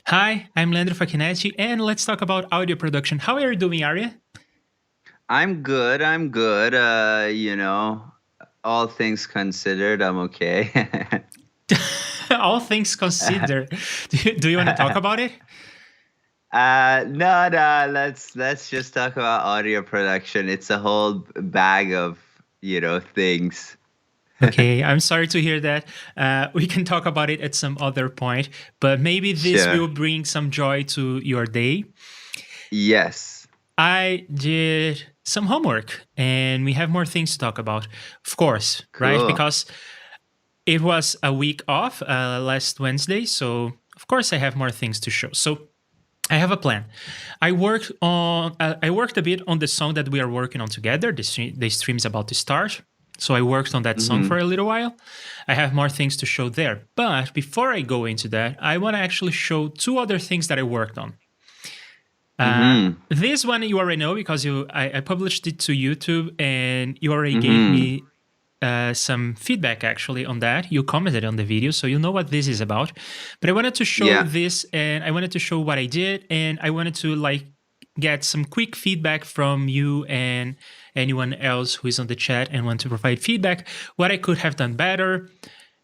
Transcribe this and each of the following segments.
Hi, I'm Leandro Facchinetti, and let's talk about audio production. How are you doing, Arya? I'm good. I'm good. All things considered, I'm okay. All things considered, do you want to talk about it? No. Let's just talk about audio production. It's a whole bag of things. Okay, I'm sorry to hear that. We can talk about it at some other point, but maybe this Sure. will bring some joy to your day. Yes. I did some homework, and we have more things to talk about, of course, right? Cool. Because it was a week off last Wednesday, so of course I have more things to show. So I have a plan. I worked a bit on the song that we are working on together. The stream is about to start. So I worked on that song for Mm-hmm. a little while. I have more things to show there. But before I go into that, I want to actually show two other things that I worked on. Mm-hmm. This one you already know because I published it to YouTube and you already gave Mm-hmm. me some feedback actually on that. You commented on the video, so you know what this is about. But I wanted to show Yeah. this and I wanted to show what I did and I wanted to get some quick feedback from you and anyone else who is on the chat and want to provide feedback what I could have done better.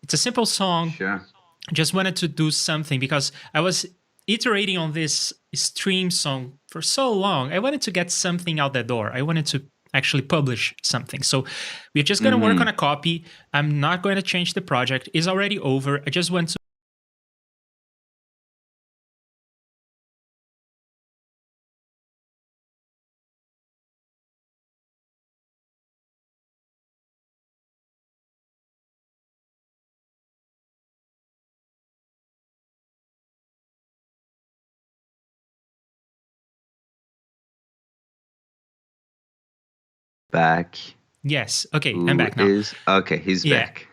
It's a simple song. Sure. I just wanted to do something because I was iterating on this stream song for so long. I wanted to get something out the door. I wanted to actually publish something. So we're just going to work Mm-hmm. on a copy. I'm not going to change the project. It's already over. I just want to Back. Yes. Okay, I'm Who back now. is okay? He's Yeah. back.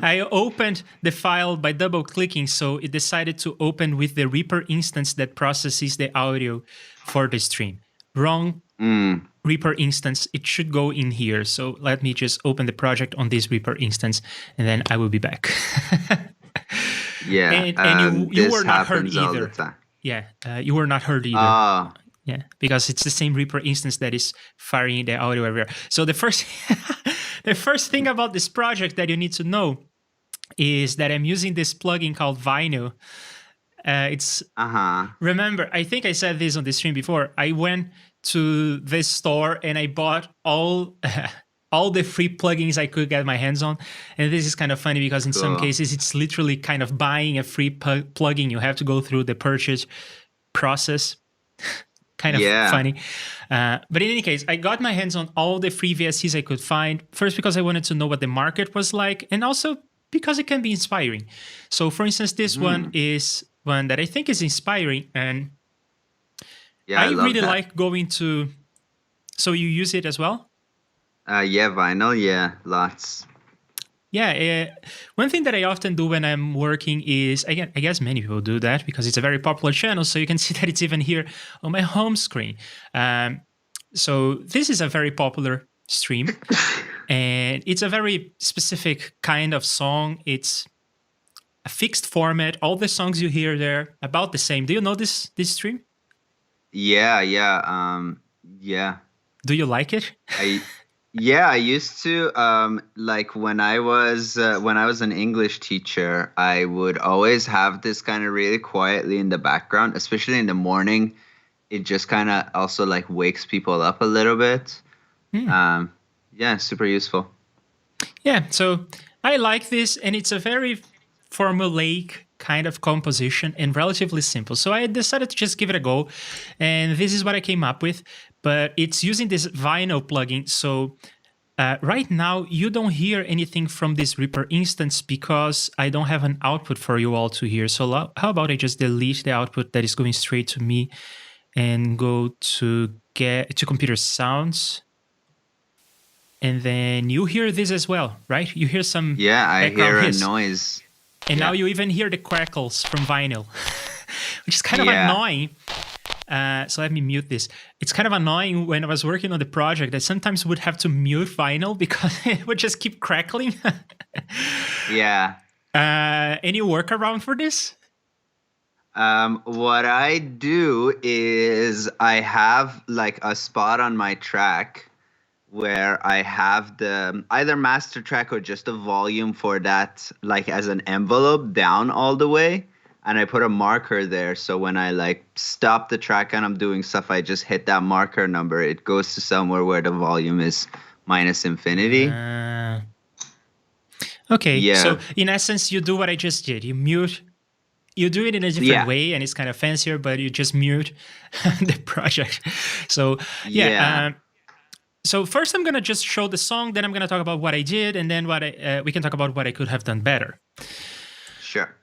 I opened the file by double clicking, so it decided to open with the Reaper instance that processes the audio for the stream. Wrong Mm. Reaper instance. It should go in here. So let me just open the project on this Reaper instance, and then I will be back. Yeah. And you This were not heard happens all the either. time. Yeah, you were not heard either. Oh. Yeah, because it's the same Reaper instance that is firing the audio everywhere. So the first, the first thing about this project that you need to know is that I'm using this plugin called Vinyl. It's Uh-huh. remember, I think I said this on the stream before. I went to this store and I bought all all the free plugins I could get my hands on. And this is kind of funny because in some Cool. cases it's literally kind of buying a free plugin. You have to go through the purchase process. Kind of Yeah. funny. But in any case, I got my hands on all the free VSTs I could find. First, because I wanted to know what the market was like, and also because it can be inspiring. So, for instance, this one is one that I think is inspiring, and Yeah, I I love really that. like going to. So, you use it as well? Yeah, vinyl, yeah, lots. Yeah, one thing that I often do when I'm working is, again, I guess many people do that because it's a very popular channel. So you can see that it's even here on my home screen. So this is a very popular stream, and it's a very specific kind of song. It's a fixed format. All the songs you hear there about the same. Do you know this stream? Yeah, yeah. Do you like it? I used to like when I was an English teacher, I would always have this kind of really quietly in the background, especially in the morning. It just kind of also like wakes people up a little bit. Yeah, super useful. Yeah, so I like this, and it's a very formulaic kind of composition and relatively simple. So I decided to just give it a go, and this is what I came up with. But it's using this vinyl plugin. So right now, you don't hear anything from this Reaper instance because I don't have an output for you all to hear. So how about I just delete the output that is going straight to me and go to computer sounds. And then you hear this as well, right? You hear some Yeah, I background hear a hiss. noise. And Yeah. now you even hear the crackles from vinyl, which is kind of Yeah. annoying. So let me mute this. It's kind of annoying when I was working on the project. I sometimes would have to mute vinyl because it would just keep crackling. Yeah. Any workaround for this? What I do is I have like a spot on my track where I have the either master track or just a volume for that, like as an envelope down all the way. And I put a marker there. So when I like stop the track and I'm doing stuff, I just hit that marker number. It goes to somewhere where the volume is minus infinity. Okay, so Yeah. in essence, you do what I just did. You mute. You do it in a different Yeah. way, and it's kind of fancier, but you just mute the project. So yeah. Yeah. So first, I'm gonna just show the song. Then I'm gonna talk about what I did, and then we can talk about what I could have done better. Sure.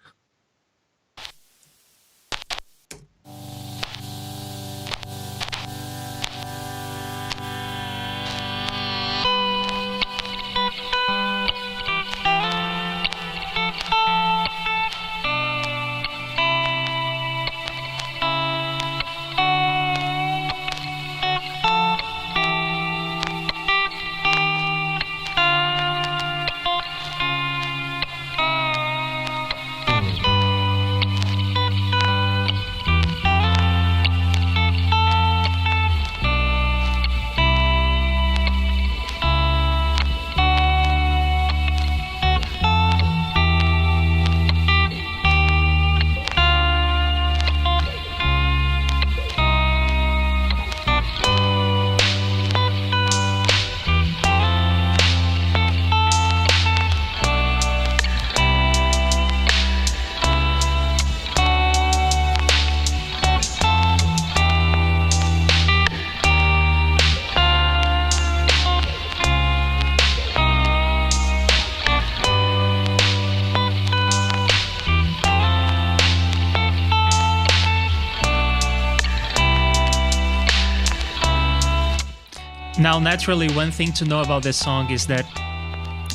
Now, naturally, one thing to know about this song is that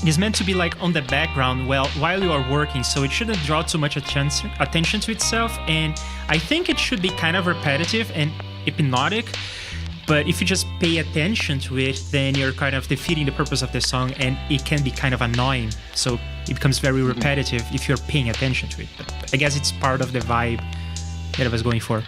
it's meant to be like on the background while you are working, so it shouldn't draw too much attention to itself. And I think it should be kind of repetitive and hypnotic. But if you just pay attention to it, then you're kind of defeating the purpose of the song, and it can be kind of annoying. So it becomes very repetitive if you're paying attention to it. But I guess it's part of the vibe that I was going for.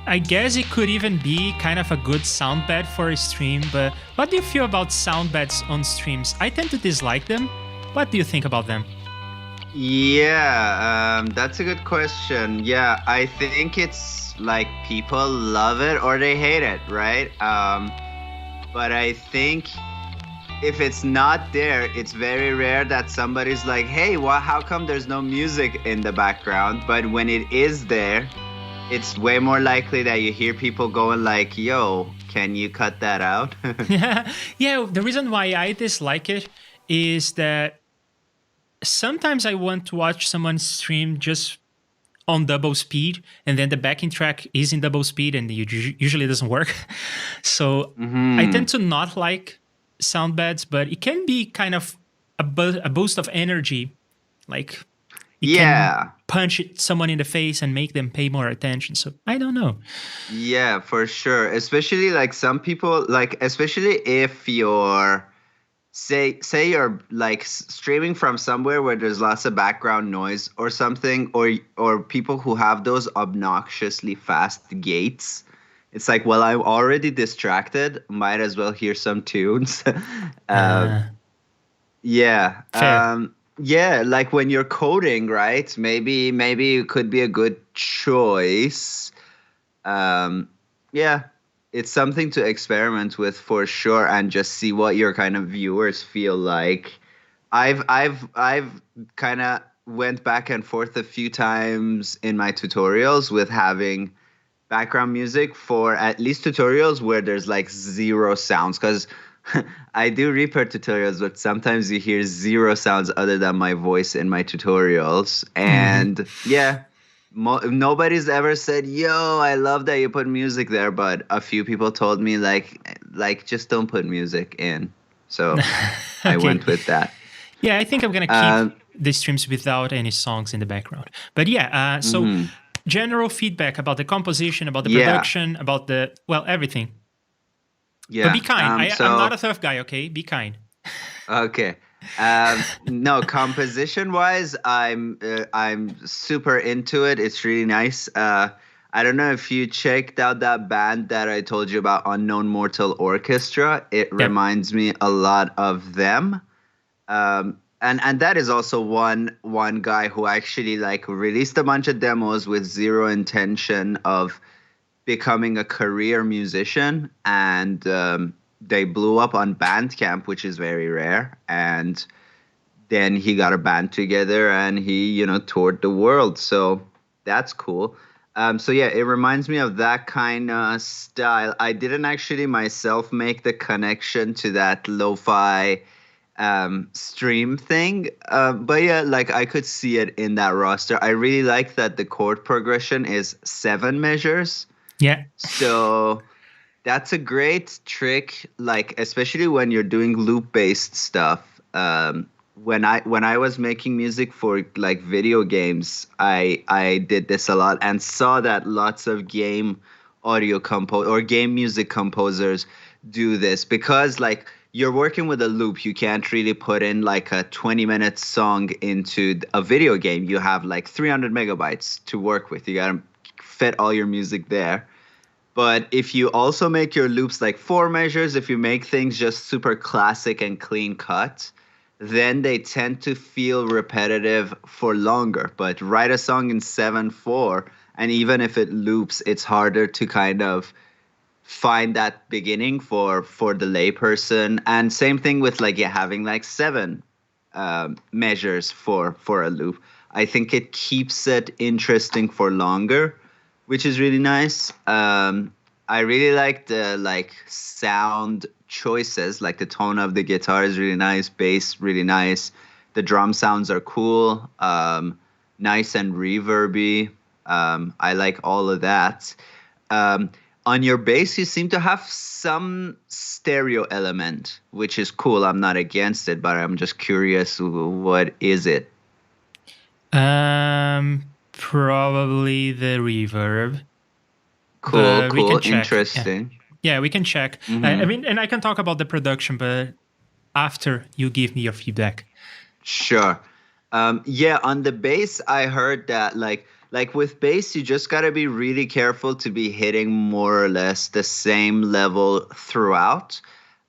I guess it could even be kind of a good sound bed for a stream, but what do you feel about sound beds on streams? I tend to dislike them. What do you think about them? Yeah, that's a good question. Yeah, I think it's like people love it or they hate it, right? But I think if it's not there, it's very rare that somebody's like, hey, well, how come there's no music in the background? But when it is there, it's way more likely that you hear people going like, yo, can you cut that out? Yeah, the reason why I dislike it is that sometimes I want to watch someone stream just on double speed, and then the backing track is in double speed, and it usually doesn't work. So I tend to not like sound beds, but it can be kind of a boost of energy. Like, it can punch someone in the face and make them pay more attention. So I don't know. Yeah, for sure. Especially like some people, like especially if you're say you're like streaming from somewhere where there's lots of background noise or something, or people who have those obnoxiously fast gates. It's like, well, I'm already distracted. Might as well hear some tunes. Yeah. Fair. Yeah, like when you're coding, right? Maybe it could be a good choice. Um, yeah, it's something to experiment with for sure, and just see what your kind of viewers feel like. I've kind of went back and forth a few times in my tutorials with having background music for at least tutorials where there's like zero sounds, because I do Reaper tutorials, but sometimes you hear zero sounds other than my voice in my tutorials. Hmm. And yeah, nobody's ever said, "Yo, I love that you put music there," but a few people told me like just don't put music in. So I Okay. went with that. Yeah, I think I'm gonna keep Um, the streams without any songs in the background. But yeah, so mhm. general feedback about the composition, about the Yeah, production, about the well, everything. But be yeah. kind. I'm not So a tough guy. Okay, be kind. Okay. No, composition wise, I'm super into it. It's really nice. I don't know if you checked out that band that I told you about, Unknown Mortal Orchestra. It Yep. reminds me a lot of them. And that is also one guy who actually like released a bunch of demos with zero intention of becoming a career musician, and they blew up on Bandcamp, which is very rare. And then he got a band together and he, toured the world. So that's cool. So yeah, it reminds me of that kind of style. I didn't actually myself make the connection to that lo-fi stream thing, but yeah, like I could see it in that roster. I really like that the chord progression is 7 measures, Yeah. so that's a great trick, like especially when you're doing loop-based stuff. When I was making music for like video games, I did this a lot and saw that lots of game audio compo or game music composers do this, because like you're working with a loop. You can't really put in like a 20-minute song into a video game. You have like 300 megabytes to work with. You gotta fit all your music there. But if you also make your loops like 4 measures, if you make things just super classic and clean cut, then they tend to feel repetitive for longer. But write a song in 7/4, and even if it loops, it's harder to kind of find that beginning for the layperson. And same thing with like, yeah, having like 7 measures for a loop. I think it keeps it interesting for longer, which is really nice. I really like the like sound choices, like the tone of the guitar is really nice, bass really nice. The drum sounds are cool, nice and reverby. I like all of that. Um, on your bass, you seem to have some stereo element, which is cool. I'm not against it, but I'm just curious, what is it? Probably the reverb, Cool, but we can cool, check. Yeah. interesting. Yeah, we can check. I Mm-hmm. mean, and I can talk about the production, but after you give me your feedback. Sure. Yeah, on the bass, I heard that like with bass, you just gotta be really careful to be hitting more or less the same level throughout.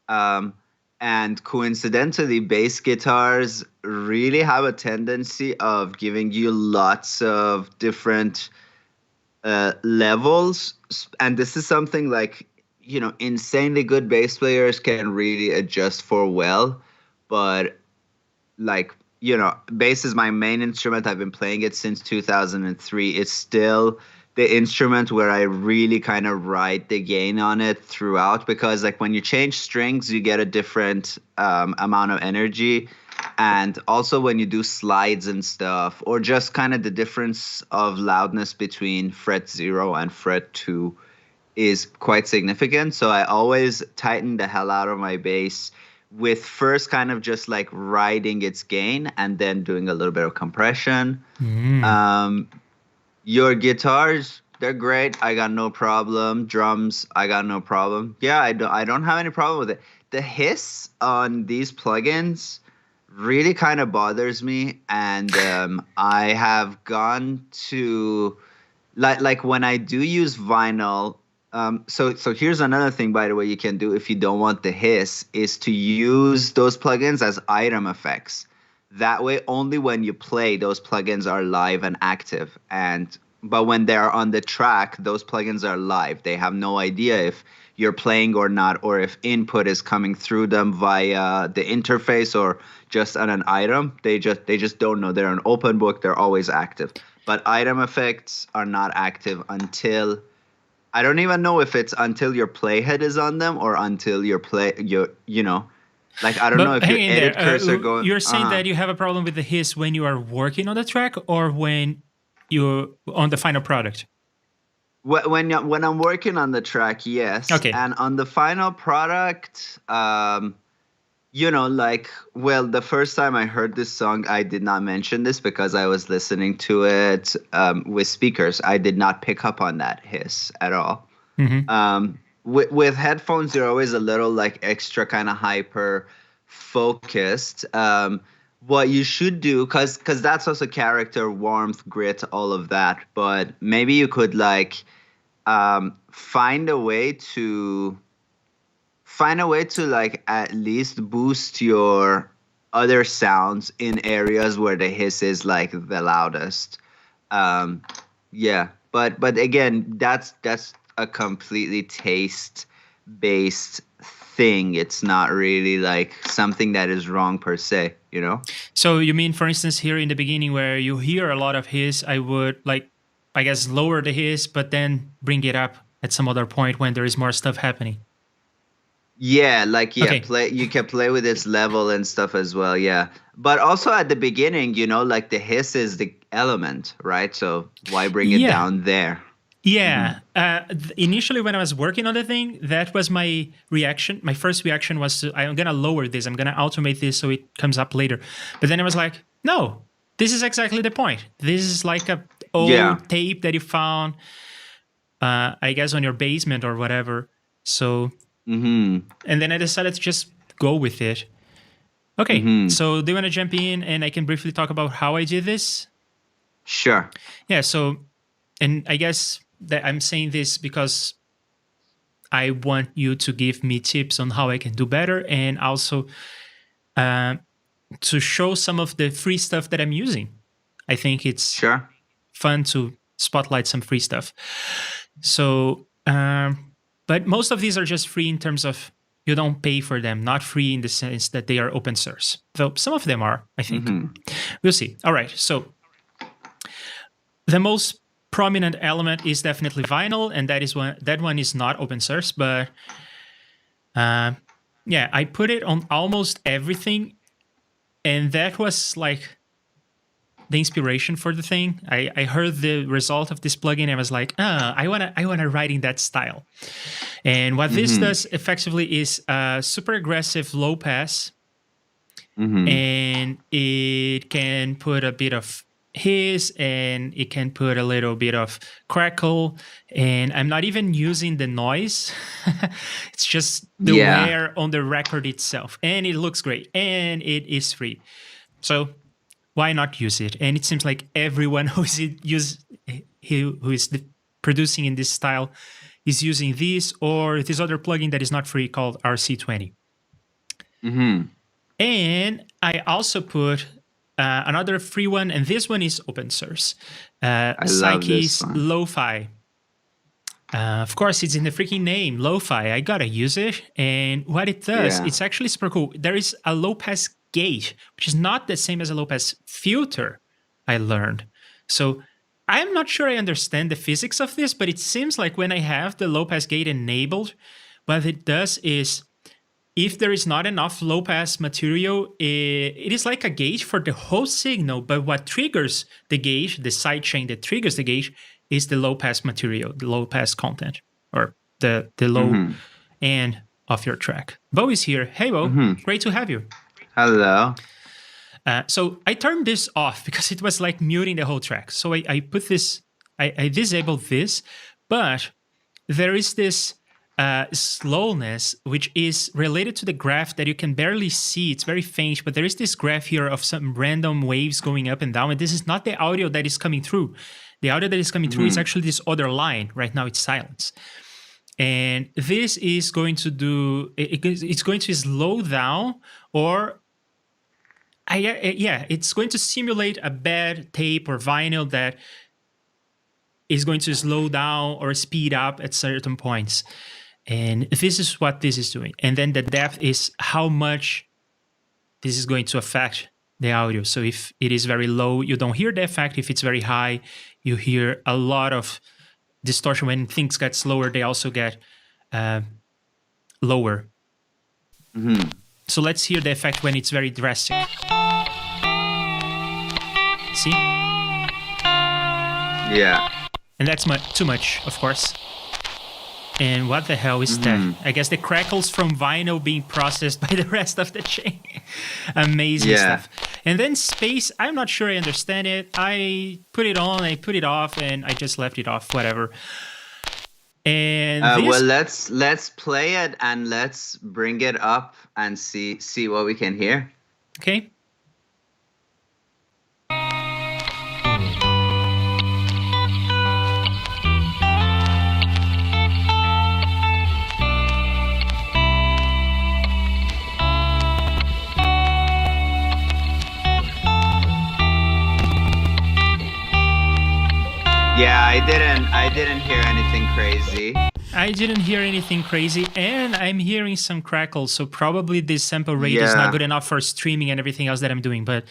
Um, and coincidentally, bass guitars really have a tendency of giving you lots of different levels. And this is something like, insanely good bass players can really adjust for well. But like, bass is my main instrument. I've been playing it since 2003. It's still the instrument where I really kind of ride the gain on it throughout, because like when you change strings, you get a different amount of energy. And also when you do slides and stuff, or just kind of the difference of loudness between fret 0 and fret 2 is quite significant. So I always tighten the hell out of my bass with first kind of just like riding its gain and then doing a little bit of compression. Mm. Um, your guitars, they're great. I got no problem. Drums, I got no problem. Yeah, I don't have any problem with it. The hiss on these plugins really kind of bothers me, and I have gone to like when I do use vinyl. So here's another thing, by the way, you can do if you don't want the hiss, is to use those plugins as item effects. That way, only when you play, those plugins are live and active. But when they're on the track, those plugins are live. They have no idea if you're playing or not, or if input is coming through them via the interface or just on an item. They just don't know. They're an open book. They're always active. But item effects are not active until, I don't even know if it's until your playhead is on them or until like, I don't know But if your hang in edit there. cursor going. You're saying that you have a problem with the hiss when you are working on the track or when you're on the final product? When I'm working on the track, yes, Okay. and on the final product, like, well, the first time I heard this song, I did not mention this because I was listening to it with speakers. I did not pick up on that hiss at all. Mm-hmm. With headphones, you're always a little like extra kind of hyper focused. What you should do, because that's also character, warmth, grit, all of that. But maybe you could like find a way to like at least boost your other sounds in areas where the hiss is like the loudest. Yeah, but again, that's a completely taste based thing. It's not really like something that is wrong per se, you know? So you mean, for instance, here in the beginning where you hear a lot of hiss, I would like, I guess, lower the hiss, but then bring it up at some other point when there is more stuff happening. Yeah, like Okay. you can play with its level and stuff as well, yeah. But also at the beginning, like the hiss is the element, right? So why bring it Yeah. down there? Yeah. Initially, when I was working on the thing, that was my reaction. My first reaction was I'm going to lower this. I'm going to automate this so it comes up later. But then I was like, no, this is exactly the point. This is like a Yeah. old tape that you found, I guess, on your basement or whatever. So, Mm-hmm. and then I decided to just go with it. Okay. Mm-hmm. So do you want to jump in and I can briefly talk about how I did this? Sure. Yeah. So, and I guess that I'm saying this because I want you to give me tips on how I can do better and also to show some of the free stuff that I'm using. I think it's Sure. fun to spotlight some free stuff. So, but most of these are just free in terms of you don't pay for them, not free in the sense that they are open source. Though some of them are, I think. Mm-hmm. We'll see. All right. So the most prominent element is definitely vinyl, and that one is not open source, but yeah, I put it on almost everything, and that was like the inspiration for the thing. I heard the result of this plugin and I was like, I wanna write in that style. And what this does effectively is a super aggressive low pass, and it can put a bit of hiss and it can put a little bit of crackle, and I'm not even using the noise. It's just the wear on the record itself, and it looks great and it is free, so why not use it? And it seems like everyone who is producing in this style is using this or this other plugin that is not free called RC20. And I also put another free one, and this one is open source. Psyche's Lo-Fi. Of course, it's in the freaking name, Lo-Fi. I gotta use it. And what it does, it's actually super cool. There is a low-pass gate, which is not the same as a low-pass filter, I learned. So I'm not sure I understand the physics of this, but it seems like when I have the low-pass gate enabled, what it does is if there is not enough low-pass material, it is like a gauge for the whole signal, but what triggers the gauge, the sidechain that triggers the gauge, is the low-pass material, the low-pass content, or the low end of your track. Bo is here. Hey, Bo. Great to have you. Hello. So I turned this off because it was like muting the whole track. So I put this, I disabled this, but there is this slowness, which is related to the graph that you can barely see. It's very faint, but there is this graph here of some random waves going up and down. And this is not the audio that is coming through. The audio that is coming through is actually this other line. Right now it's silence. And this is going to do, it's going to slow down or Yeah, it's going to simulate a bad tape or vinyl that is going to slow down or speed up at certain points. And this is what this is doing. And then the depth is how much this is going to affect the audio. So if it is very low, you don't hear the effect. If it's very high, you hear a lot of distortion. When things get slower, they also get lower. Mm-hmm. So let's hear the effect when it's very drastic. See? Yeah. And that's too much, of course. And what the hell is that? I guess the crackles from vinyl being processed by the rest of the chain. Amazing stuff. And then space, I'm not sure I understand it. I put it on, I put it off, and I just left it off, whatever. And well, let's play it and let's bring it up and see what we can hear. Okay. Yeah, I didn't hear anything crazy. I didn't hear anything crazy, and I'm hearing some crackles, so probably this sample rate is not good enough for streaming and everything else that I'm doing, but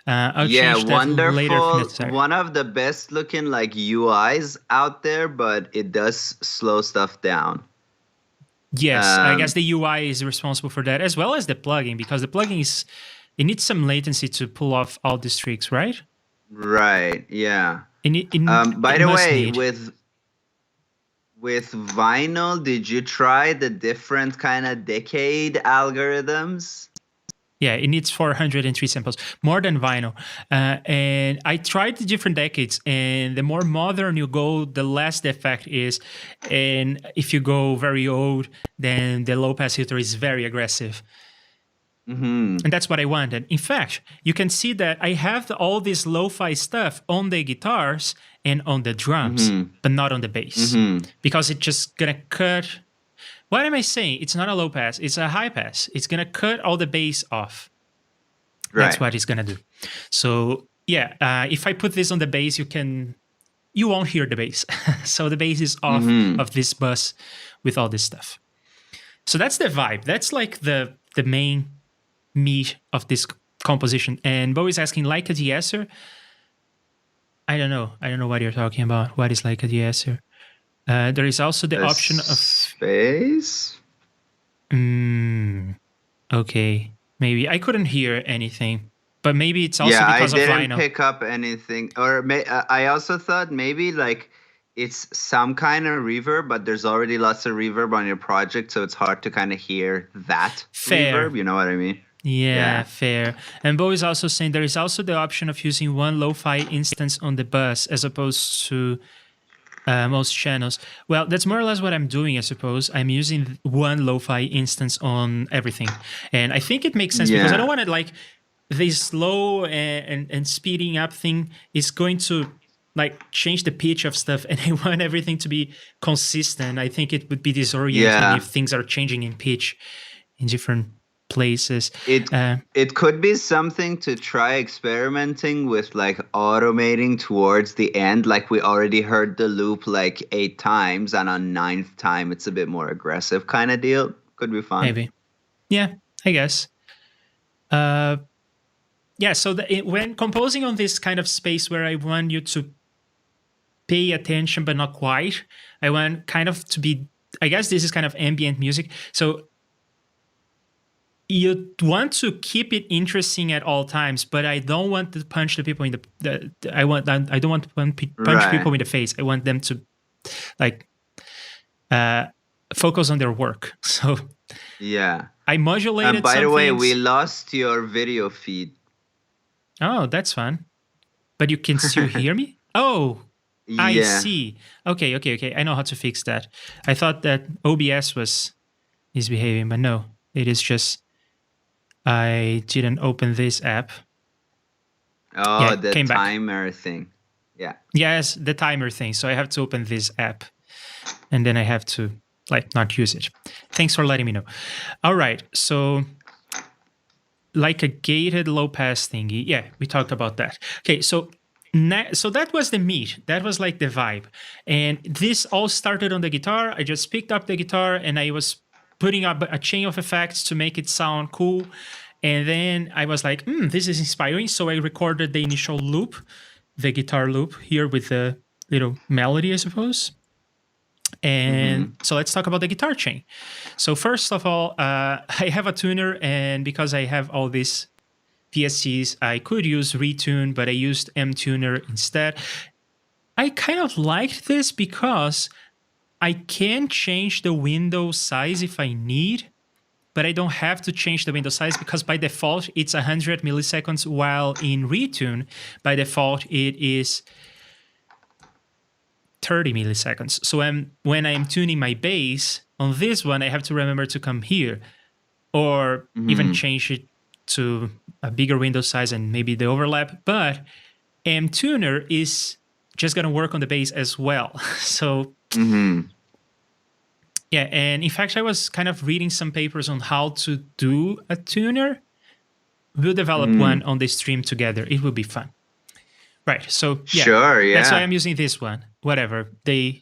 I'll change that later if necessary. One of the best looking like UIs out there, but it does slow stuff down. Yes, I guess the UI is responsible for that, as well as the plugin, because the plugin it needs some latency to pull off all the streaks, right? Right, yeah. By the way, with vinyl, did you try the different kind of decade algorithms? Yeah, it needs 403 samples, more than vinyl. And I tried the different decades, and the more modern you go, the less the effect is. And if you go very old, then the low pass filter is very aggressive. Mm-hmm. And that's what I wanted. In fact, you can see that I have all this lo-fi stuff on the guitars and on the drums, but not on the bass, because it's just gonna cut. What am I saying? It's not a low pass, it's a high pass. It's gonna cut all the bass off. Right. That's what it's gonna do. So yeah, if I put this on the bass, you won't hear the bass. So the bass is off of this bus with all this stuff. So that's the vibe. That's like the main meat of this composition. And Bo is asking, like a de-esser? I don't know what you're talking about. What is like a de-esser? There is also the option of space. Okay, maybe I couldn't hear anything, but maybe it's also because of vinyl. I didn't pick up anything, or I also thought maybe like it's some kind of reverb, but there's already lots of reverb on your project, so it's hard to kind of hear that reverb. You know what I mean? Yeah, fair. And Bo is also saying there is also the option of using one lo-fi instance on the bus as opposed to most channels. Well, that's more or less what I'm doing, I suppose. I'm using one lo-fi instance on everything. And I think it makes sense because I don't want it like this slow and speeding up thing is going to like change the pitch of stuff, and I want everything to be consistent. I think it would be disorienting if things are changing in pitch in different places. It could be something to try experimenting with, like automating towards the end. Like we already heard the loop like 8 times, and on 9th time it's a bit more aggressive kind of deal. Could be fun. Maybe. Yeah, I guess. Yeah, so when composing on this kind of space where I want you to pay attention but not quite, I want kind of to be, I guess this is kind of ambient music. So you want to keep it interesting at all times, but I don't want to punch the people in I don't want to punch people in the face. I want them to like focus on their work. So yeah, I modulated. And by the way, we lost your video feed. Oh, that's fun. But you can still hear me? Oh, yeah. I see. Okay. I know how to fix that. I thought that OBS was misbehaving, but no, it is just I didn't open this app. Oh, yeah, the timer thing. Yeah. Yes, the timer thing. So I have to open this app and then I have to like not use it. Thanks for letting me know. All right. So like a gated low pass thingy. Yeah, we talked about that. Okay, so so that was the meat. That was like the vibe. And this all started on the guitar. I just picked up the guitar and I was putting up a chain of effects to make it sound cool. And then I was like, this is inspiring. So I recorded the initial loop, the guitar loop here with the little melody, I suppose. And so let's talk about the guitar chain. So first of all, I have a tuner, and because I have all these VSTs, I could use Retune, but I used MTuner instead. I kind of liked this because I can change the window size if I need, but I don't have to change the window size because by default it's 100 milliseconds, while in Retune, by default it is 30 milliseconds. So when I'm tuning my bass on this one, I have to remember to come here or even change it to a bigger window size and maybe the overlap. But MTuner is just going to work on the bass as well. So yeah, and in fact, I was kind of reading some papers on how to do a tuner. We'll develop one on the stream together. It will be fun. Right, so yeah, Sure, yeah. that's why I'm using this one. Whatever, they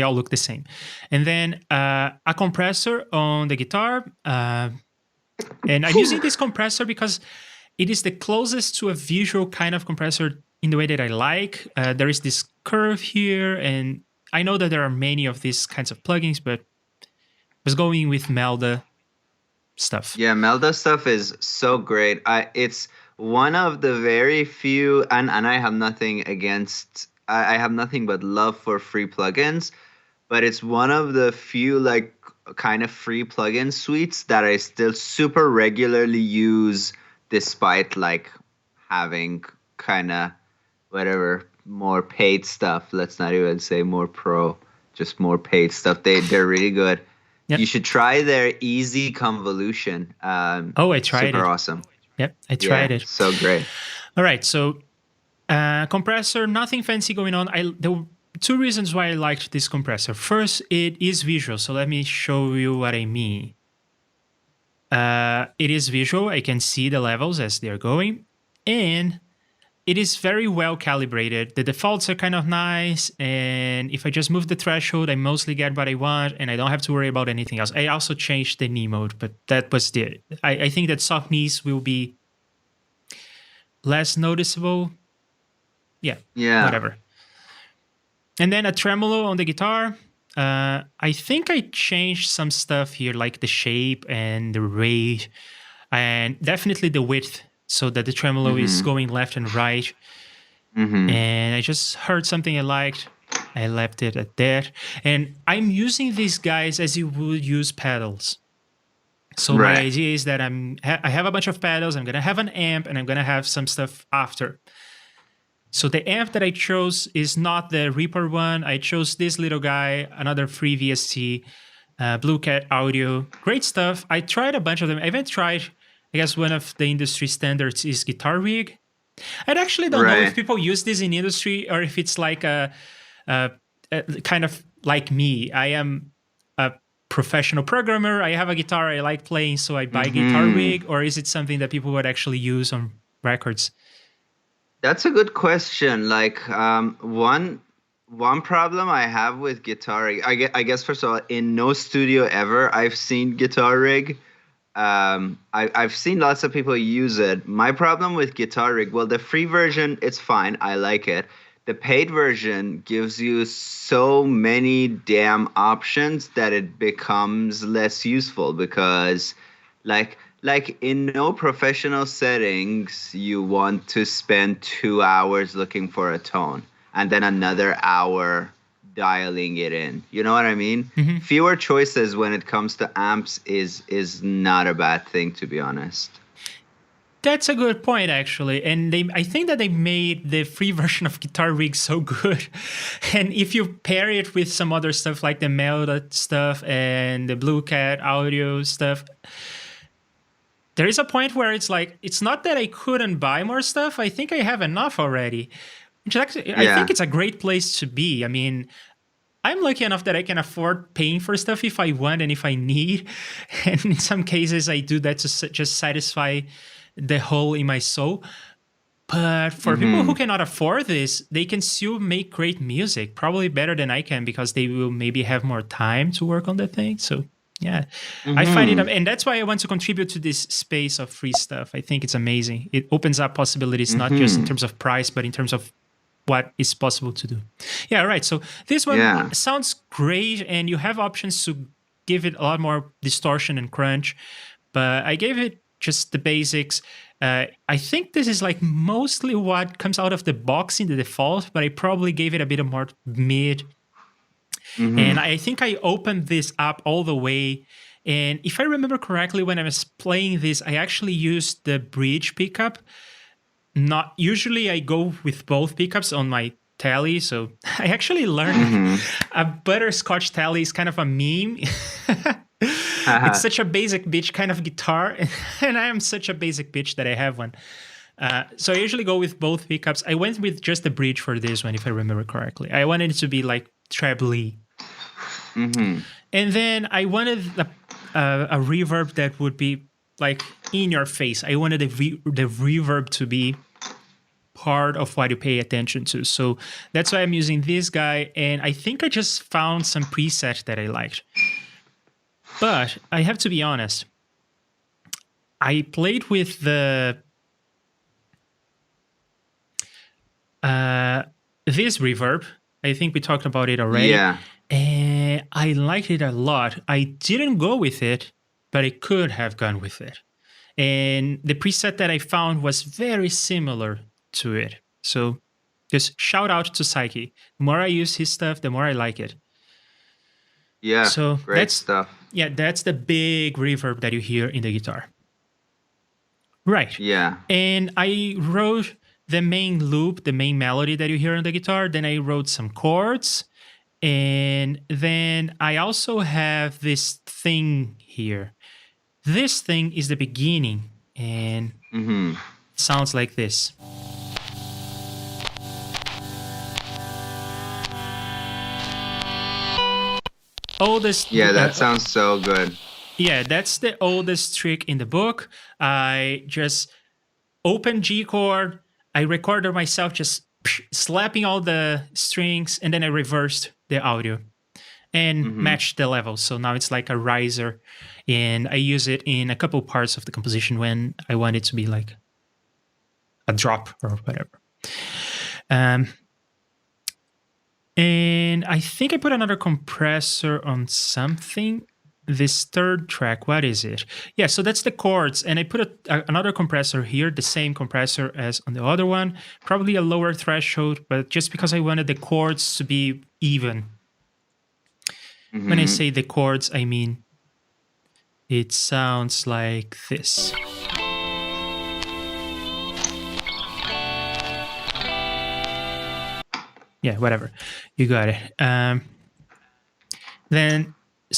all look the same. And then a compressor on the guitar. And I'm using this compressor because it is the closest to a visual kind of compressor in the way that I like. There is this curve here, and I know that there are many of these kinds of plugins, but I was going with Melda stuff. Yeah, Melda stuff is so great. It's one of the very few, and I have nothing against. I have nothing but love for free plugins, but it's one of the few like kind of free plugin suites that I still super regularly use, despite like having kind of whatever more paid stuff. Let's not even say more pro, just more paid stuff. They're really good. Yep. You should try their easy convolution. I tried it. Super awesome. Yep, I tried it. So great. All right, so compressor, nothing fancy going on. There were two reasons why I liked this compressor. First, it is visual, so let me show you what I mean. It is visual. I can see the levels as they're going, and it is very well calibrated. The defaults are kind of nice, and if I just move the threshold, I mostly get what I want, and I don't have to worry about anything else. I also changed the knee mode, but that was it. I think that soft knees will be less noticeable. Yeah, whatever. And then a tremolo on the guitar. I think I changed some stuff here, like the shape and the rate, and definitely the width, so that the tremolo is going left and right. And I just heard something I liked. I left it at that. And I'm using these guys as you would use pedals. So my idea is that I have a bunch of pedals, I'm going to have an amp, and I'm going to have some stuff after. So the amp that I chose is not the Reaper one. I chose this little guy, another free VST, Blue Cat Audio. Great stuff. I tried a bunch of them. I even tried, I guess one of the industry standards is Guitar Rig. I actually don't know if people use this in industry or if it's like a kind of like me. I am a professional programmer. I have a guitar I like playing, so I buy Guitar Rig. Or is it something that people would actually use on records? That's a good question. Like one problem I have with Guitar Rig, I guess first of all, in no studio ever I've seen Guitar Rig. I've seen lots of people use it. My problem with Guitar Rig, well, the free version, it's fine. I like it. The paid version gives you so many damn options that it becomes less useful because like in no professional settings, you want to spend 2 hours looking for a tone and then another hour dialing it in. You know what I mean? Fewer choices when it comes to amps is not a bad thing, to be honest. That's a good point, actually. And I think that they made the free version of Guitar Rig so good. And if you pair it with some other stuff like the Melda stuff and the Blue Cat Audio stuff, there is a point where it's like, it's not that I couldn't buy more stuff. I think I have enough already. Which actually, I think it's a great place to be. I mean, I'm lucky enough that I can afford paying for stuff if I want and if I need. And in some cases, I do that to just satisfy the hole in my soul. But for people who Mm-hmm. cannot afford this, they can still make great music, probably better than I can because they will maybe have more time to work on the thing. So, yeah, I find it, Mm-hmm. and that's why I want to contribute to this space of free stuff. I think it's amazing. It opens up possibilities, not just in Mm-hmm. terms of price, but in terms of what is possible to do. Yeah, right. So this one Yeah. sounds great, and you have options to give it a lot more distortion and crunch. But I gave it just the basics. I think this is like mostly what comes out of the box in the default, but I probably gave it a bit of more mid. And Mm-hmm. I think I opened this up all the way. And if I remember correctly, when I was playing this, I actually used the bridge pickup. Not usually I go with both pickups on my tally. So I actually learned that Mm-hmm. a butterscotch tally is kind of a meme. It's Haha. such a basic bitch kind of guitar, and I am such a basic bitch that I have one. So I usually go with both pickups. I went with just the bridge for this one, if I remember correctly. I wanted it to be like trebly, Mm-hmm. and then I wanted a reverb that would be like in your face. I wanted the reverb to be part of what you pay attention to. So that's why I'm using this guy, and I think I just found some preset that I liked. But I have to be honest. I played with the this reverb. I think we talked about it already. Yeah. And I liked it a lot. I didn't go with it, but I could have gone with it. And the preset that I found was very similar to it. So just shout out to Psyche. The more I use his stuff, the more I like it. Yeah. So Great stuff. that's the big reverb that you hear in the guitar. Right. Yeah. And I wrote the main loop, the main melody that you hear on the guitar. Then I wrote some chords. And then I also have this thing here. This thing is the beginning. And Mm-hmm. it sounds like this. Oldest. Yeah, that sounds so good. Yeah, that's the oldest trick in the book. I just open G chord. I recorded myself just slapping all the strings, and then I reversed the audio and Mm-hmm. matched the levels. So now it's like a riser, and I use it in a couple parts of the composition when I want it to be like a drop or whatever. And I think I put another compressor on something. This third track, what is it? Yeah, so that's the chords, and I put another compressor here, the same compressor as on the other one, probably a lower threshold, but just because I wanted the chords to be even. Mm-hmm. When I say the chords, I mean it sounds like this. Yeah, whatever. You got it. Then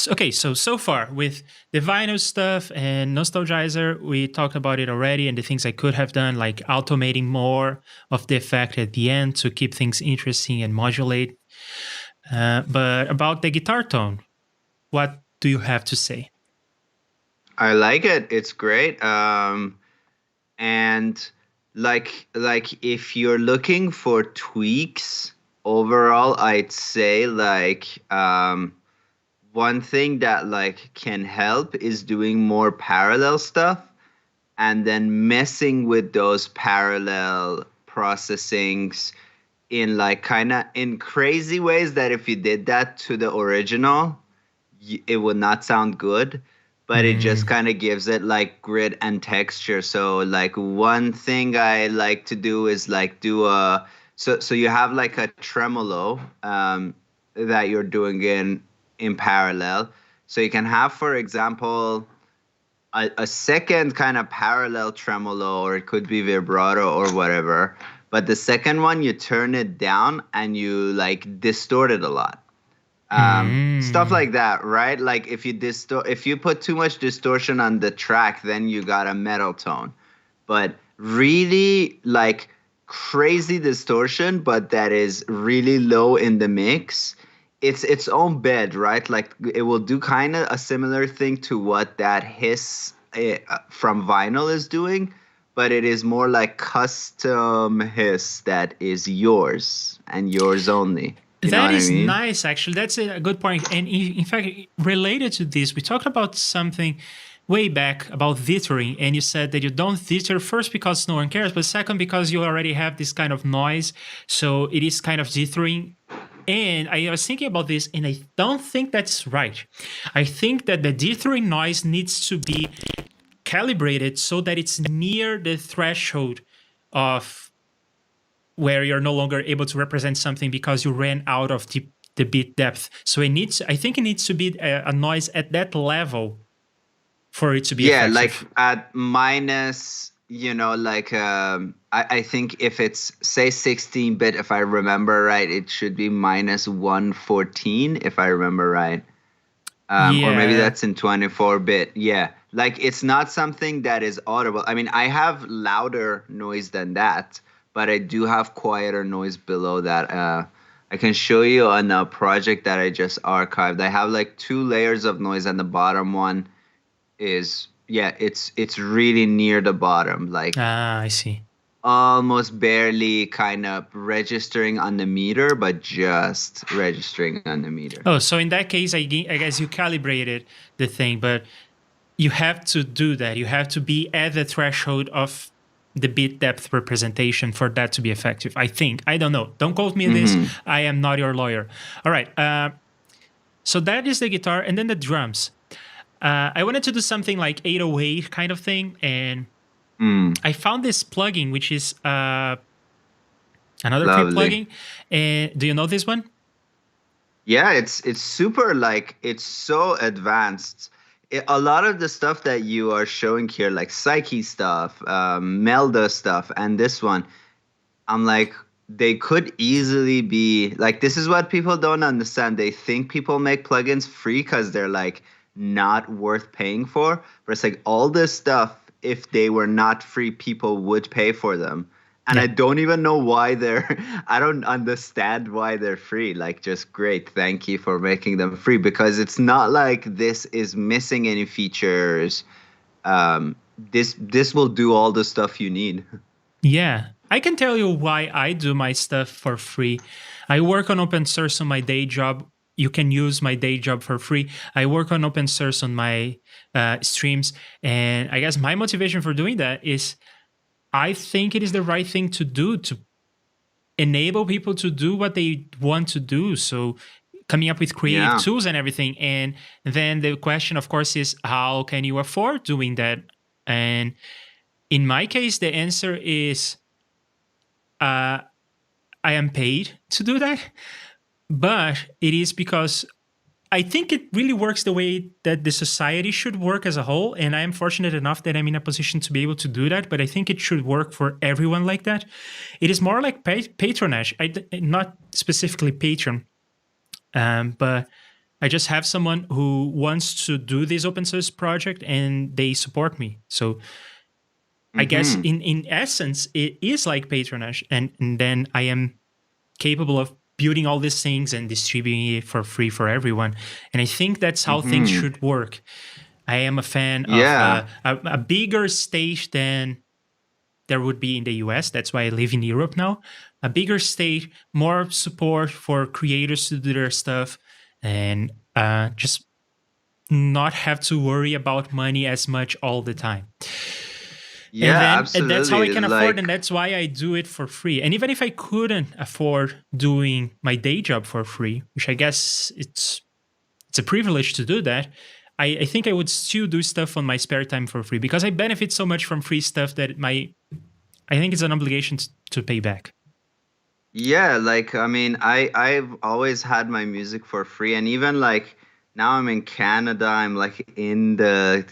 okay, so far with the vinyl stuff and Nostalgizer, we talked about it already, and the things I could have done, like automating more of the effect at the end to keep things interesting and modulate. But about the guitar tone, what do you have to say? I like it. It's great. And like if you're looking for tweaks overall, I'd say one thing that like can help is doing more parallel stuff and then messing with those parallel processings in like kind of in crazy ways that if you did that to the original, it would not sound good, but it just kind of gives it like grit and texture. So like one thing I like to do is like do a so you have like a tremolo that you're doing in parallel. So you can have, for example, a second kind of parallel tremolo, or it could be vibrato or whatever. But the second one, you turn it down and you like distort it a lot. Stuff like that, right? Like if you put too much distortion on the track, then you got a metal tone. But really like crazy distortion, but that is really low in the mix, it's its own bed, right? Like it will do kind of a similar thing to what that hiss from vinyl is doing, but it is more like custom hiss that is yours and yours only. You know That what I is mean? nice, actually. That's a good point. And in fact, related to this, we talked about something way back about dithering, and you said that you don't dither first because no one cares, but second because you already have this kind of noise, so it is kind of dithering. And I was thinking about this, and I don't think that's right. I think that the dithering noise needs to be calibrated so that it's near the threshold of where you're no longer able to represent something because you ran out of the bit depth. So I think it needs to be a noise at that level for it to be Yeah, like effective. at minus, like I think if it's say 16-bit, if I remember right, it should be minus 114, if I remember right. Or maybe Yeah. that's in 24-bit. Yeah. Like it's not something that is audible. I mean, I have louder noise than that, but I do have quieter noise below that. I can show you on a project that I just archived. I have like two layers of noise, and the bottom one is, yeah, it's really near the bottom, like Ah, I see. almost barely kind of registering on the meter, but just registering on the meter. Oh, so in that case, I guess you calibrated the thing, but you have to do that. You have to be at the threshold of the bit depth representation for that to be effective. I think. I don't know. Don't quote me on this. Mm-hmm. I am not your lawyer. All right. So that is the guitar, and then the drums. I wanted to do something like 808 kind of thing, and Mm, I found this plugin, which is another free lovely. plugin. And do you know this one? Yeah, it's super, like it's so advanced. A lot of the stuff that you are showing here, like Psyche stuff, Melda stuff, and this one, I'm like, they could easily be like, this is what people don't understand. They think people make plugins free because they're like not worth paying for. But it's like all this stuff, if they were not free, people would pay for them. And I Yeah. don't even know why they're, I don't understand why they're free. Like, just great. Thank you for making them free, because it's not like this is missing any features. This will do all the stuff you need. Yeah. I can tell you why I do my stuff for free. I work on open source on my day job. You can use my day job for free. I work on open source on my streams. And I guess my motivation for doing that is I think it is the right thing to do to enable people to do what they want to do. So coming up with creative Yeah. tools and everything. And then the question, of course, is how can you afford doing that? And in my case, the answer is uh, I am paid to do that, but it is because I think it really works the way that the society should work as a whole. And I am fortunate enough that I'm in a position to be able to do that, but I think it should work for everyone like that. It is more like patronage, not specifically patron, but I just have someone who wants to do this open source project and they support me. So I guess Mm-hmm. in essence, it is like patronage. And then I am capable of building all these things and distributing it for free for everyone. And I think that's how things Mm-hmm. should work. I am a fan of Yeah. a bigger stage than there would be in the US. That's why I live in Europe now. A bigger stage, more support for creators to do their stuff, and just not have to worry about money as much all the time. And Yeah, then and that's how I absolutely. can afford, Like, and that's why I do it for free. And even if I couldn't afford doing my day job for free, which I guess it's a privilege to do that, I think I would still do stuff on my spare time for free because I benefit so much from free stuff that I think it's an obligation to pay back. yeah, like I mean, I've always had my music for free, and even like now I'm in Canada, I'm like in the,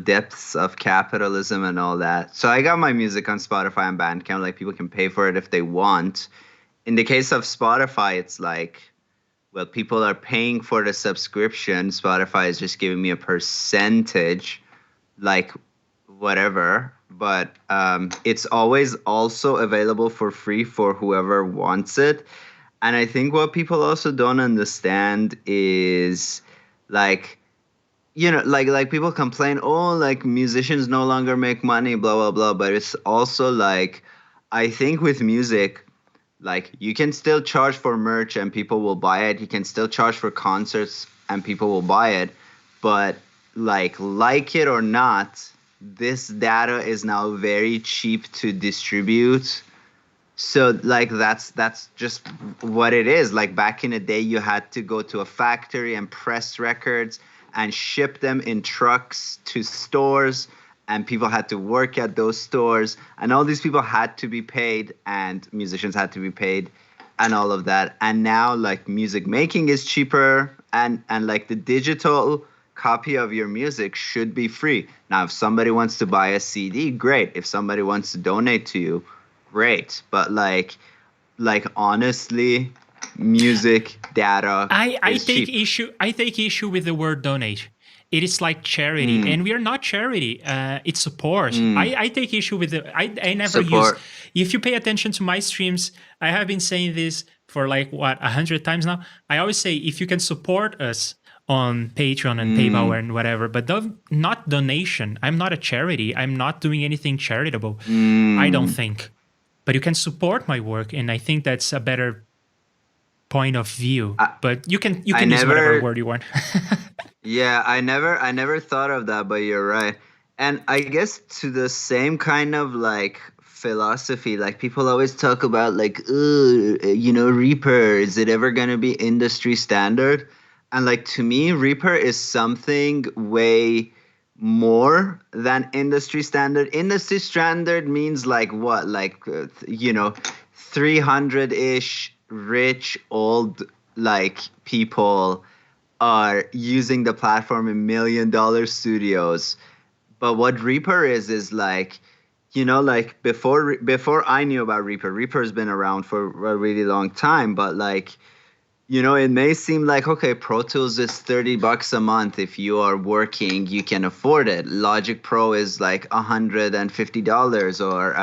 depths of capitalism and all that. So I got my music on Spotify and Bandcamp, like people can pay for it if they want. In the case of Spotify, it's like, well, people are paying for the subscription. Spotify is just giving me a percentage, like whatever. But it's always also available for free for whoever wants it. And I think what people also don't understand is like, like people complain, oh, like musicians no longer make money, blah blah blah. But it's also like, I think with music, like you can still charge for merch and people will buy it. You can still charge for concerts and people will buy it. But like it or not, this data is now very cheap to distribute. So like that's just what it is. Like back in the day, you had to go to a factory and press records and ship them in trucks to stores, and people had to work at those stores, and all these people had to be paid, and musicians had to be paid, and all of that. And now like music making is cheaper, and like the digital copy of your music should be free. Now, if somebody wants to buy a CD, great. If somebody wants to donate to you, great. But like honestly, music data I is take cheap. issue. I take issue with the word donate. It is like charity, Mm, and we are not charity. It's support. mm, I take issue with the. I never use. support. If you pay attention to my streams, I have been saying this for like what 100 times now. I always say if you can support us on Patreon and PayPal Mm, and whatever, but not donation. I'm not a charity. I'm not doing anything charitable. I don't mm. think. But you can support my work, and I think that's a better point of view. I, But you I can use whatever never word you want. Yeah, I never thought of that, but you're right. And I guess to the same kind of like philosophy, like people always talk about like, Reaper, is it ever gonna be industry standard? And like to me, Reaper is something way more than industry standard. Industry standard means like what? Like 300-ish rich old like people are using the platform in $1 million studios. But what Reaper is like, like before I knew about Reaper, Reaper's been around for a really long time, but like, it may seem like, okay, Pro Tools is $30 a month. If you are working, you can afford it. Logic Pro is like $150, or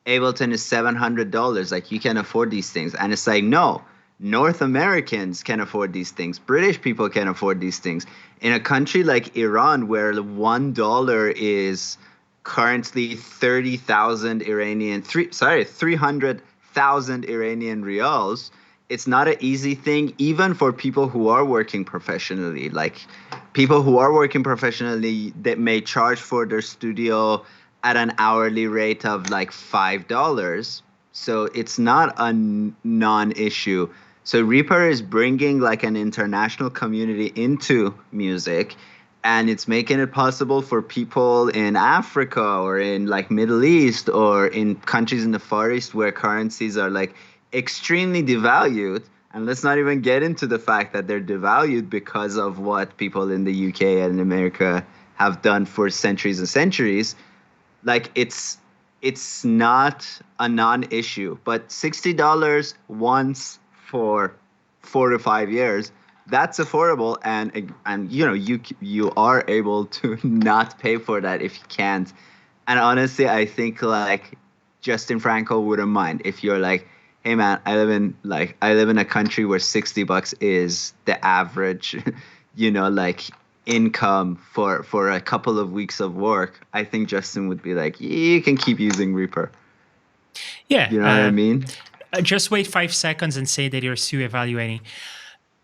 Ableton is $700. Like you can afford these things. And it's like, no, North Americans can afford these things. British people can afford these things. In a country like Iran, where $1 is currently 300,000 Iranian riyals. It's not an easy thing, even for people who are working professionally. Like people who are working professionally that may charge for their studio at an hourly rate of like $5. So it's not a non-issue. So Reaper is bringing like an international community into music, and it's making it possible for people in Africa or in like Middle East or in countries in the Far East where currencies are like extremely devalued. And let's not even get into the fact that they're devalued because of what people in the UK and America have done for centuries and centuries. Like it's not a non-issue, but $60 once for 4 to 5 years, that's affordable, and you are able to not pay for that if you can't. And honestly, I think like Justin Franco wouldn't mind if you're like, hey man, I live in a country where $60 is the average, like income for a couple of weeks of work. I think Justin would be like, you can keep using Reaper. Yeah. You know what I mean? Just wait 5 seconds and say that you're still evaluating.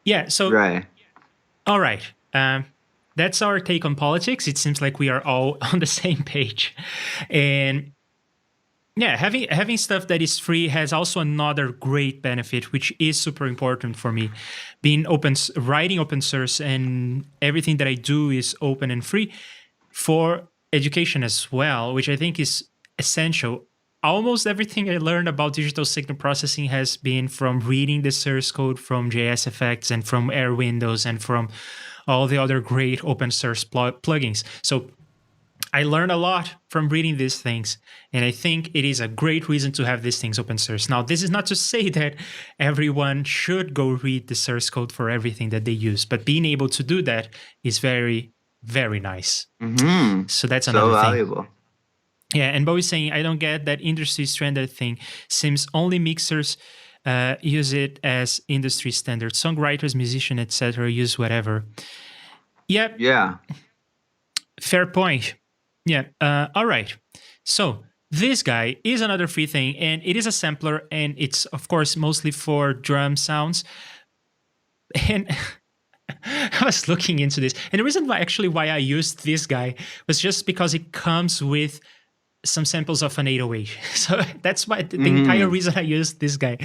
Yeah. So, Right. all right. That's our take on politics. It seems like we are all on the same page. And yeah, having stuff that is free has also another great benefit, which is super important for me. Being writing open source, and everything that I do is open and free for education as well, which I think is essential. Almost everything I learned about digital signal processing has been from reading the source code from JSFX and from Air Windows and from all the other great open source plugins. So I learned a lot from reading these things, and I think it is a great reason to have these things open source. Now, this is not to say that everyone should go read the source code for everything that they use, but being able to do that is very, very nice. Mm-hmm. So that's So another thing. valuable. Yeah, and Bo is saying, I don't get that industry standard thing. Seems only mixers use it as industry standard. Songwriters, musicians, etc. use whatever. Yep, Yeah. fair point. Yeah. All right. So this guy is another free thing, and it is a sampler, and it's of course mostly for drum sounds. And I was looking into this, and the reason why I used this guy was just because it comes with some samples of an 808. So that's why the entire Hmm. reason I used this guy.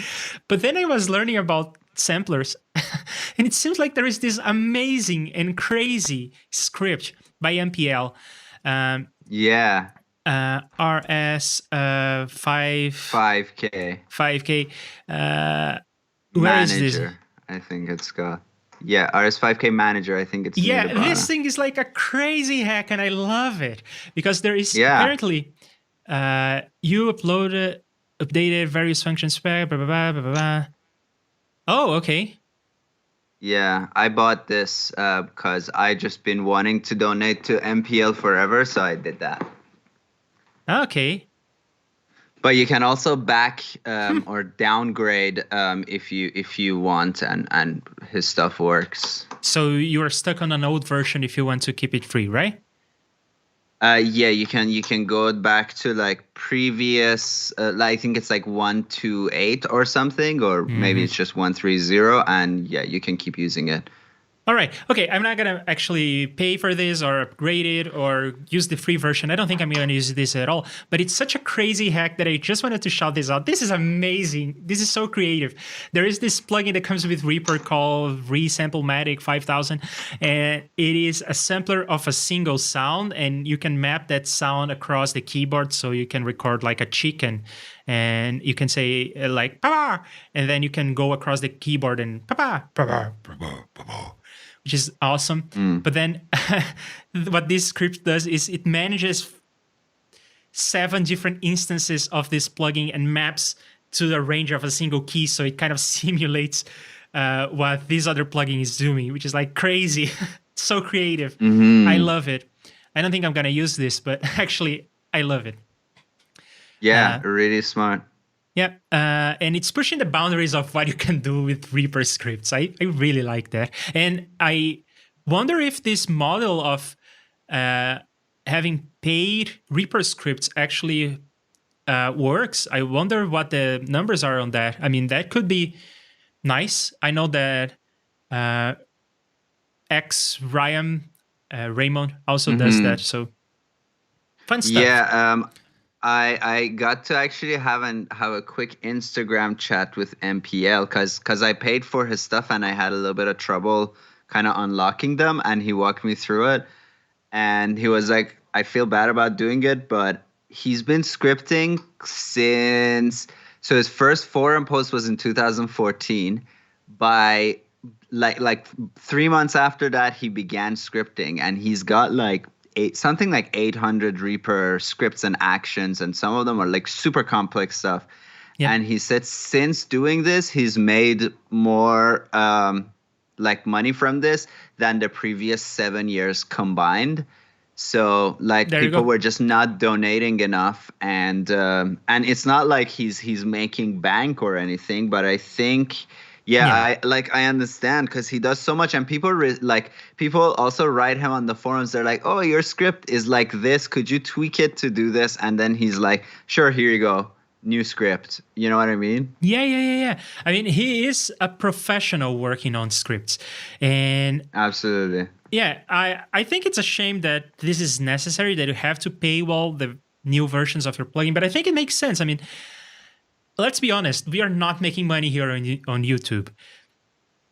But then I was learning about samplers, and it seems like there is this amazing and crazy script by MPL, um, Yeah. RS 5K 5K. Uh, where is this? manager, I think it's got. Yeah, RS5K manager, I think it's near the Yeah, this bottom. thing is like a crazy hack, and I love it because there is Yeah. apparently you updated various functions. Blah, blah, blah, blah, blah, blah. Oh, okay. Yeah, I bought this because I just been wanting to donate to MPL forever, so I did that. Okay. But you can also back or downgrade if you want, and his stuff works. So you are stuck on an old version if you want to keep it free, right? Yeah, you can go back to like previous. I think it's like 128 or something, or maybe Mhm. it's just 130, and yeah, you can keep using it. All right. Okay. I'm not going to actually pay for this or upgrade it or use the free version. I don't think I'm going to use this at all. But it's such a crazy hack that I just wanted to shout this out. This is amazing. This is so creative. There is this plugin that comes with Reaper called Resample Matic 5000. And it is a sampler of a single sound. And you can map that sound across the keyboard. So you can record like a chicken. And you can say like, papa. And then you can go across the keyboard and papa, papa, papa, papa, which is awesome. Mm. But then what this script does is it manages 7 different instances of this plugin and maps to the range of a single key. So it kind of simulates what this other plugin is doing, which is like crazy. So creative. Mm-hmm. I love it. I don't think I'm going to use this, but actually, I love it. Yeah, really smart. Yeah, and it's pushing the boundaries of what you can do with Reaper scripts. I really like that. And I wonder if this model of having paid Reaper scripts actually works. I wonder what the numbers are on that. I mean, that could be nice. I know that Raymond also does that. So fun stuff. Yeah, I got to actually have a quick Instagram chat with MPL because I paid for his stuff and I had a little bit of trouble kind of unlocking them, and he walked me through it, and he was like, I feel bad about doing it, but he's been scripting since, so his first forum post was in 2014. By like 3 months after that, he began scripting, and he's got like something like 800 Reaper scripts and actions, and some of them are like super complex stuff. Yep. And he said since doing this, he's made more like money from this than the previous 7 years combined. So like There you people go. were just not donating enough, and it's not like he's making bank or anything, but I think. Yeah, I understand because he does so much, and people people also write him on the forums. They're like, "Oh, your script is like this. Could you tweak it to do this?" And then he's like, "Sure, here you go, new script." You know what I mean? Yeah. I mean, he is a professional working on scripts, and Absolutely. yeah, I think it's a shame that this is necessary, that you have to paywall the new versions of your plugin. But I think it makes sense. I mean, let's be honest, we are not making money here on YouTube.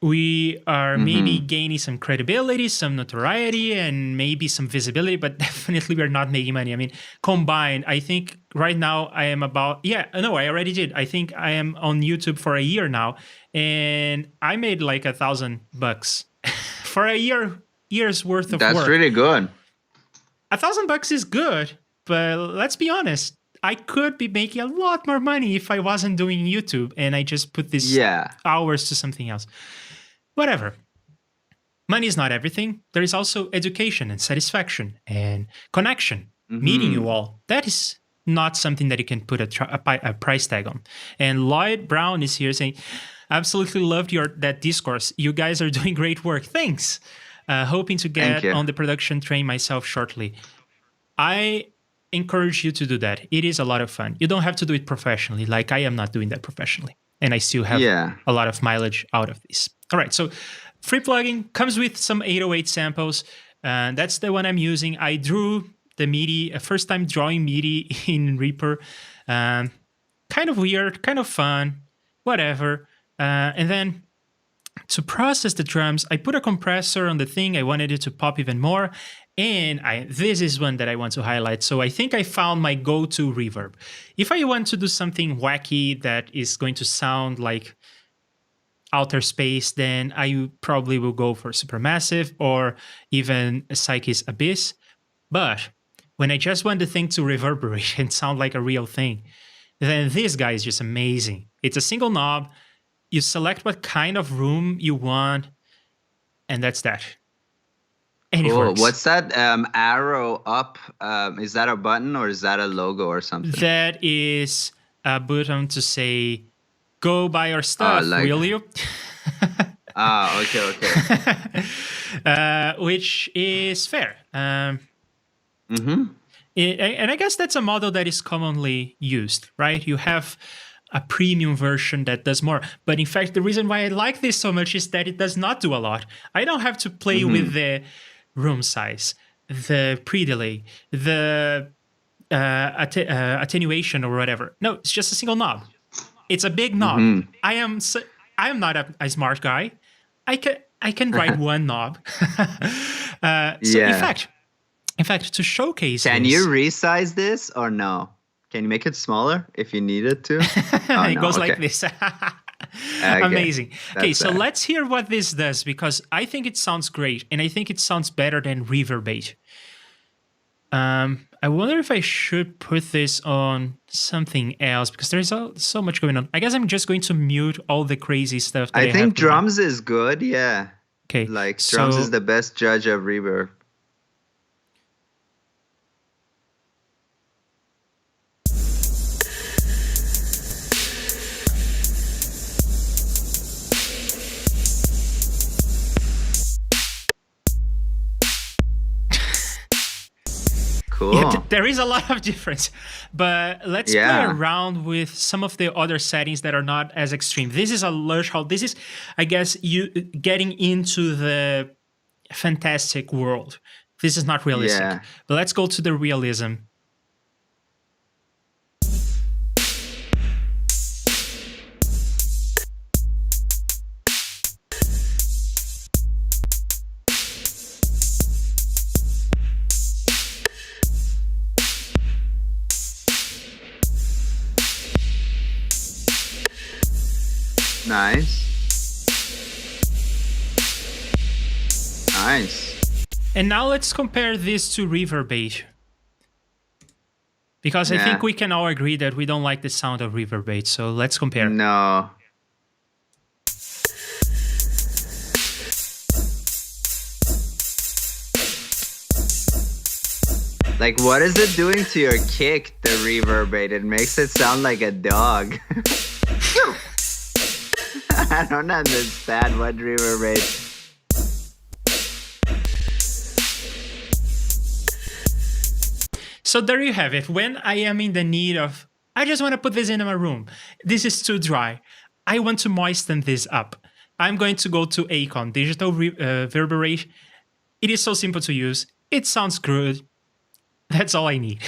We are maybe gaining some credibility, some notoriety, and maybe some visibility, but definitely we're not making money. I mean, combined, I think right now I am about, I already did. I think I am on YouTube for a year now, and I made like $1,000 for a year's worth of That's work. really good. $1,000 is good, but let's be honest. I could be making a lot more money if I wasn't doing YouTube and I just put these hours to something else. Whatever. Money is not everything. There is also education and satisfaction and connection. Meeting you all. That is not something that you can put a price tag on. And Lloyd Brown is here saying, absolutely loved that discourse. You guys are doing great work. Thanks. Hoping to Thank get you. on the production train myself shortly. I encourage you to do that. It is a lot of fun. You don't have to do it professionally. Like I am not doing that professionally. And I still have a lot of mileage out of this. All right. So free plugin comes with some 808 samples. That's the one I'm using. I drew the MIDI, first time drawing MIDI in Reaper. Kind of weird, kind of fun, whatever. And then to process the drums, I put a compressor on the thing. I wanted it to pop even more. And this is one that I want to highlight. So I think I found my go-to reverb. If I want to do something wacky that is going to sound like outer space, then I probably will go for Supermassive or even Psyche's Abyss. But when I just want the thing to reverberate and sound like a real thing, then this guy is just amazing. It's a single knob. You select what kind of room you want, and that's that. And it works. What's that arrow up? Is that a button or is that a logo or something? That is a button to say, go buy our stuff, will you? Okay. Which is fair. And I guess that's a model that is commonly used, right? You have a premium version that does more. But in fact, the reason why I like this so much is that it does not do a lot. I don't have to play with the room size, the pre-delay, the attenuation or whatever. No, it's just a single knob. It's a big knob. I am not a smart guy. I can write one knob. In fact, to showcase Can you resize this or no? Can you make it smaller if you needed to? It goes like this. Amazing. Okay, so let's hear what this does, because I think it sounds great, and I think it sounds better than Reverbate. I wonder if I should put this on something else, because there's so much going on. I guess I'm just going to mute all the crazy stuff that I think drums is good, yeah. Okay. Like, drums is the best judge of reverb. Cool. Yeah, there is a lot of difference, but let's play around with some of the other settings that are not as extreme. This is a lush hall. This is, I guess, you getting into the fantastic world. This is not realistic, but let's go to the realism. Nice. And now let's compare this to Reverbate, because I think we can all agree that we don't like the sound of Reverbate. So let's compare. No. Like, what is it doing to your kick, the Reverbate? It makes it sound like a dog. I don't understand what Reverbate. So there you have it. When I am in the need of, I just want to put this in my room. This is too dry. I want to moisten this up. I'm going to go to Acon, Digital Reverberate. It is so simple to use. It sounds good. That's all I need.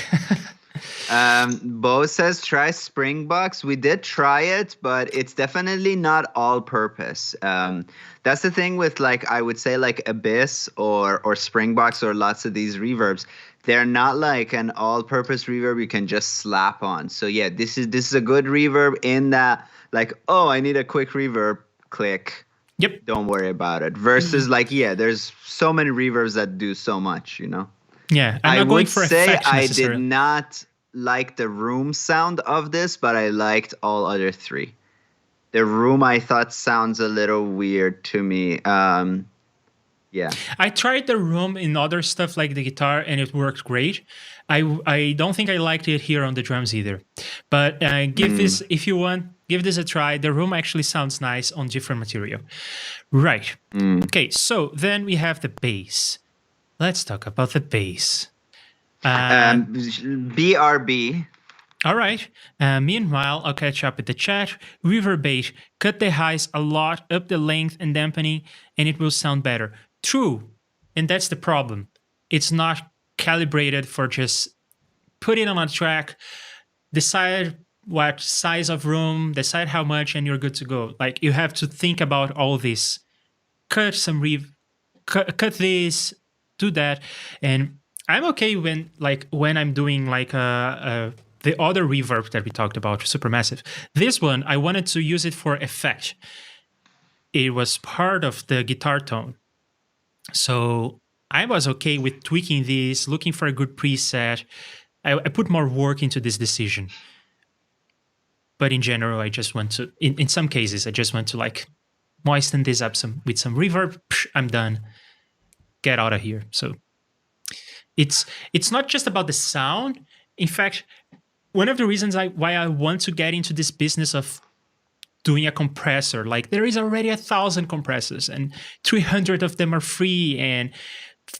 Bo says try Springbox. We did try it, but it's definitely not all purpose. That's the thing with, like, I would say like Abyss or Springbox or lots of these reverbs. They're not like an all-purpose reverb you can just slap on. So yeah, this is a good reverb in that, like, oh, I need a quick reverb, click. Yep. Don't worry about it. Versus like, there's so many reverbs that do so much, you know? Yeah, I would say I did not like the room sound of this, but I liked all other three. The room I thought sounds a little weird to me. Yeah. I tried the room in other stuff like the guitar, and it worked great. I don't think I liked it here on the drums either. But give Mm. this, if you want, give this a try. The room actually sounds nice on different material. Right. Mm. Okay, so then we have the bass. Let's talk about the bass. BRB. All right. Meanwhile, I'll catch up with the chat. Reverbate, cut the highs a lot, up the length and dampening, and it will sound better. True. And that's the problem. It's not calibrated for just put it on a track, decide what size of room, decide how much, and you're good to go. Like you have to think about all this. Cut some cut this, do that, and I'm okay when I'm doing like the other reverb that we talked about, Supermassive. This one, I wanted to use it for effect. It was part of the guitar tone. So I was okay with tweaking this, looking for a good preset. I put more work into this decision. But in general, I just want to, in some cases, I just want to like moisten this up with some reverb. I'm done. Get out of here. So it's not just about the sound. In fact, one of the reasons why I want to get into this business of doing a compressor, like there is already 1,000 compressors and 300 of them are free and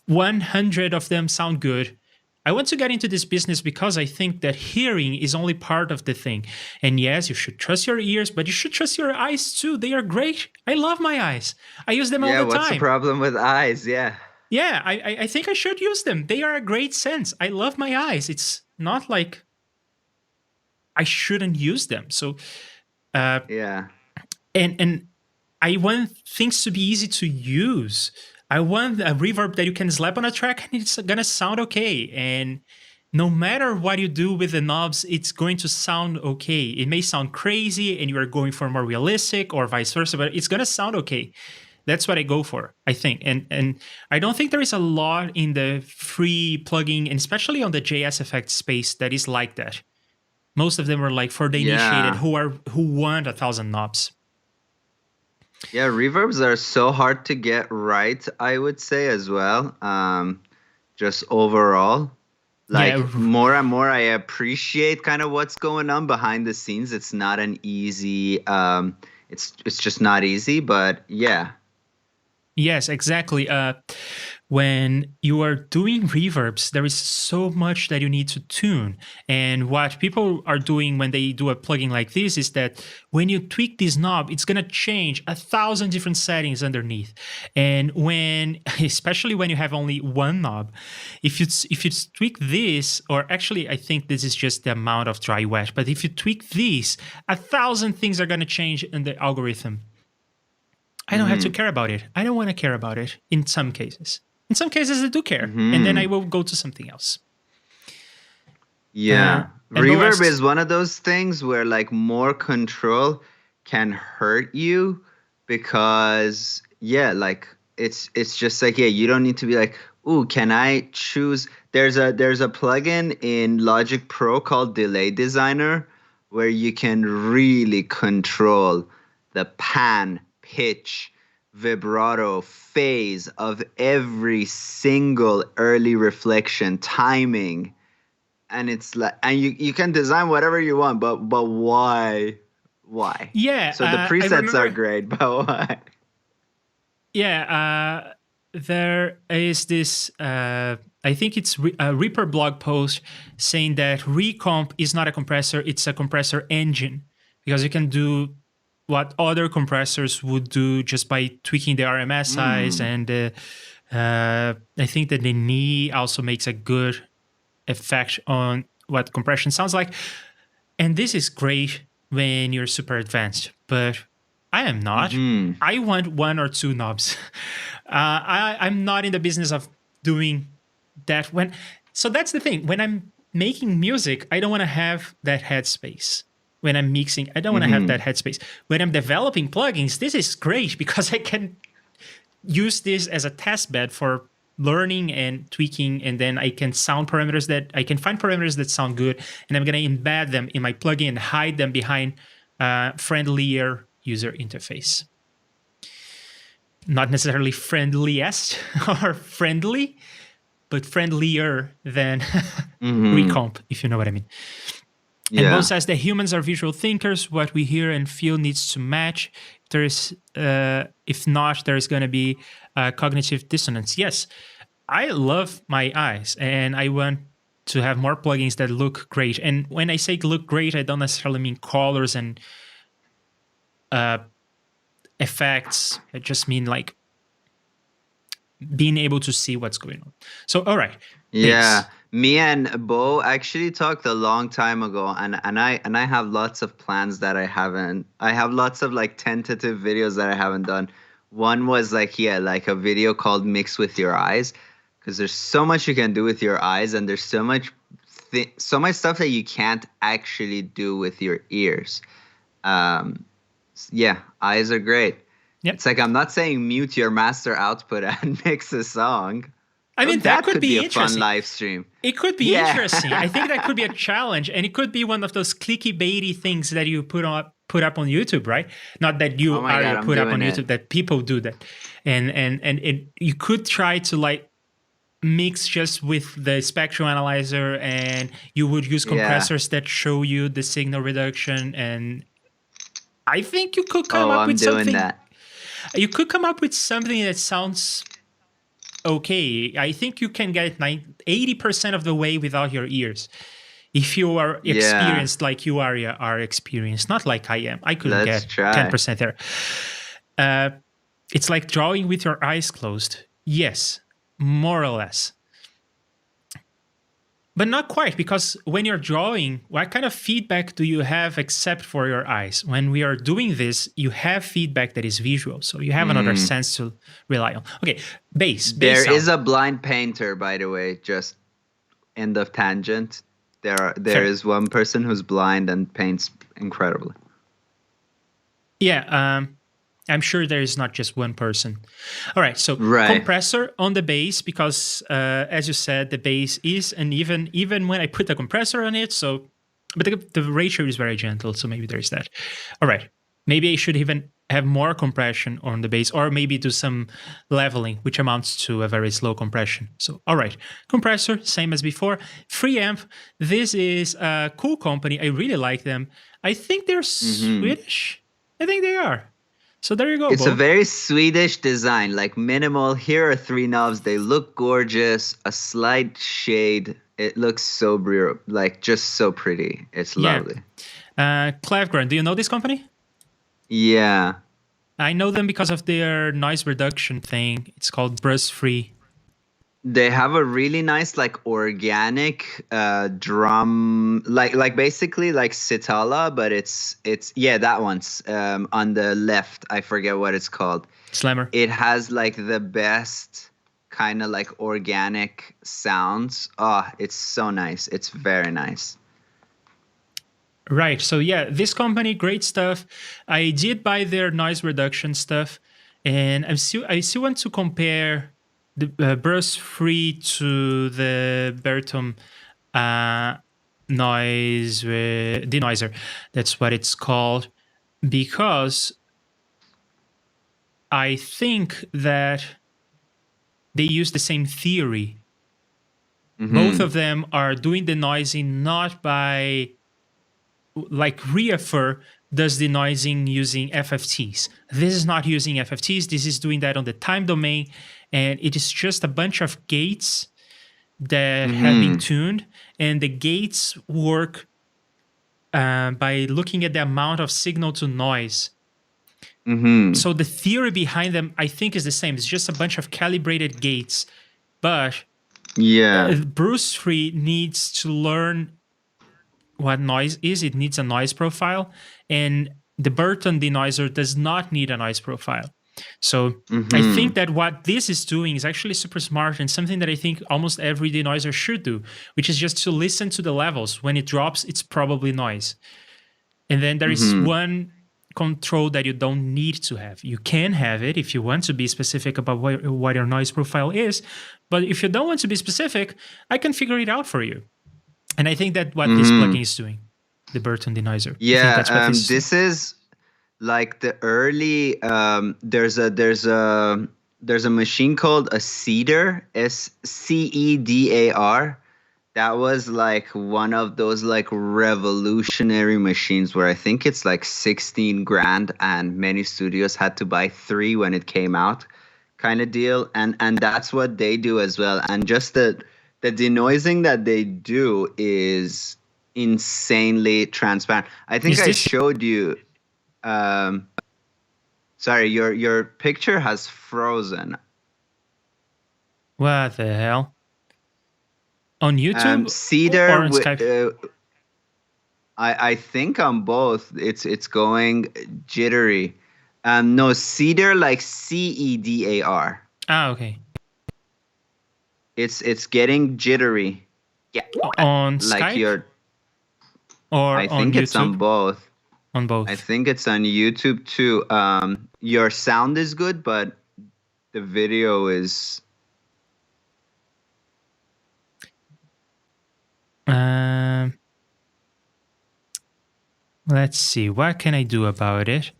100 of them sound good. I want to get into this business because I think that hearing is only part of the thing. And yes, you should trust your ears, but you should trust your eyes too. They are great. I love my eyes. I use them all the time. Yeah, what's the problem with eyes? Yeah. Yeah, I think I should use them. They are a great sense. I love my eyes. It's not like I shouldn't use them. So, yeah. And I want things to be easy to use. I want a reverb that you can slap on a track and it's gonna sound okay. And no matter what you do with the knobs, it's going to sound okay. It may sound crazy and you are going for more realistic or vice versa, but it's gonna sound okay. That's what I go for, I think. And I don't think there is a lot in the free plugin, and especially on the JS Effect space, that is like that. Most of them are like for the initiated who want 1,000 knobs. Yeah, reverbs are so hard to get right, I would say as well. Just overall. Like more and more I appreciate kind of what's going on behind the scenes. It's not an easy it's just not easy, but yeah. Yes, exactly. When you are doing reverbs, there is so much that you need to tune. And what people are doing when they do a plugin like this is that when you tweak this knob, it's going to change 1,000 different settings underneath. And especially when you have only one knob, if you tweak this, or actually I think this is just the amount of dry wet, but if you tweak this, 1,000 things are going to change in the algorithm. I don't have to care about it. I don't want to care about it in some cases. In some cases, I do care. And then I will go to something else. Yeah. Reverb is one of those things where like more control can hurt you because, yeah, like it's just like, yeah, you don't need to be like, ooh, can I choose? There's a plugin in Logic Pro called Delay Designer where you can really control the pan, pitch, vibrato, phase of every single early reflection, timing, and it's like, and you can design whatever you want, but why? Yeah. So the presets are great, but why? Yeah. There is this. I think it's a Reaper blog post saying that Recomp is not a compressor; it's a compressor engine, because you can do what other compressors would do just by tweaking the RMS size. And I think that the knee also makes a good effect on what compression sounds like. And this is great when you're super advanced, but I am not. I want 1 or 2 knobs. I'm not in the business of doing that. So that's the thing. When I'm making music, I don't want to have that headspace. When I'm mixing, I don't want to have that headspace. When I'm developing plugins, this is great because I can use this as a test bed for learning and tweaking, and then I can find parameters that sound good, and I'm going to embed them in my plugin and hide them behind friendlier user interface. not necessarily friendliest or friendly, but friendlier than Mm-hmm. Recomp, if you know what I mean. And Bo Yeah. says that humans are visual thinkers. What we hear and feel needs to match. If not, there's going to be cognitive dissonance. Yes, I love my eyes, and I want to have more plugins that look great. And when I say look great, I don't necessarily mean colors and uh, effects. I just mean like being able to see what's going on. So, all right, Yeah, bass. me and Bo actually talked a long time ago, and I have lots of plans that I haven't. I have lots of like tentative videos that I haven't done. One was like, yeah, like a video called "Mix with Your Eyes," because there's so much you can do with your eyes, and there's so much stuff that you can't actually do with your ears. Um, yeah, eyes are great. Yep. It's like I'm not saying mute your master output and mix a song. I Oh, mean, that that could could be be a fun interesting. live stream. It could be Yeah. interesting. I think that could be a challenge, and it could be one of those clicky baity things that you put up on YouTube, right? Not that Oh you my are God, I'm put up on doing it. YouTube, that people do that, and you could try to like mix just with the spectrum analyzer, and you would use Yeah. compressors that show you the signal reduction, and I think you could come Oh, up I'm with doing something. that. You could come up with something that sounds okay. I think you can get 80% of the way without your ears. If you are Yeah. experienced like you are experienced, not like I am. I couldn't Let's get try. 10% there. Uh, it's like drawing with your eyes closed. Yes, more or less. But not quite, because when you're drawing, what kind of feedback do you have except for your eyes? When we are doing this, you have feedback that is visual, so you have another Hmm. sense to rely on. Okay, bass There sound. is a blind painter, by the way, just end of tangent. There Fair. is one person who's blind and paints incredibly. Yeah, I'm sure there is not just one person. All right, so Right. compressor on the bass, because as you said, the bass is uneven even when I put the compressor on it. So, but the ratio is very gentle, so maybe there's that. All right, maybe I should even have more compression on the bass, or maybe do some leveling, which amounts to a very slow compression. So, all right, compressor, same as before. Free amp. This is a cool company. I really like them. I think they're Hmm. Swedish. I think they are. So there you go, It's a Bo. very Swedish design, like minimal. Here are three knobs. They look gorgeous. A slight shade. It looks so like just so pretty. It's Yeah. lovely. Clavgren, do you know this company? Yeah. I know them because of their noise reduction thing. It's called Burst Free. They have a really nice like organic drum, like basically like sitala, but it's yeah, that one's on the left. I forget what it's called. Slammer. It has like the best kind of like organic sounds. Oh, it's so nice. It's very nice. Right. So yeah, this company, great stuff. I did buy their noise reduction stuff, and I still want to compare the Burst Free to the Bertom noise denoiser. That's what it's called, because I think that they use the same theory. Both Mm-hmm. of them are doing the noising not by, like, Reafer does the noising using FFTs. This is not using FFTs. This is doing that on the time domain, and it is just a bunch of gates that have been Mm-hmm. tuned, and the gates work by looking at the amount of signal to noise. Mm-hmm. So the theory behind them, I think, is the same. It's just a bunch of calibrated gates, but Yeah. Bruce Free needs to learn what noise is. It needs a noise profile, and the Burton denoiser does not need a noise profile. So I Mm-hmm. think that what this is doing is actually super smart, and something that I think almost every denoiser should do, which is just to listen to the levels. When it drops, it's probably noise. And then there is Mm-hmm. one control that you don't need to have. You can have it if you want to be specific about what your noise profile is. But if you don't want to be specific, I can figure it out for you. And I think that what this Mm-hmm. plugin is doing, the Burton denoiser, I think Yeah. that's what this is doing. This is like the early there's a machine called a Cedar, Cedar. That was like one of those like revolutionary machines where I think it's like 16 grand and many studios had to buy 3 when it came out, kind of deal. And that's what they do as well. And just the denoising that they do is insanely transparent. I think Is I this showed you um sorry, your picture has frozen. what the hell? On YouTube or Cedar on Skype? I think on both it's going jittery. No, Cedar like Cedar. Ah, okay. It's getting jittery. Yeah. On Like Skype your or I on think it's on YouTube? both. On I both. think it's on YouTube too. Your sound is good, but the video is Um, let's see. What can I do about it?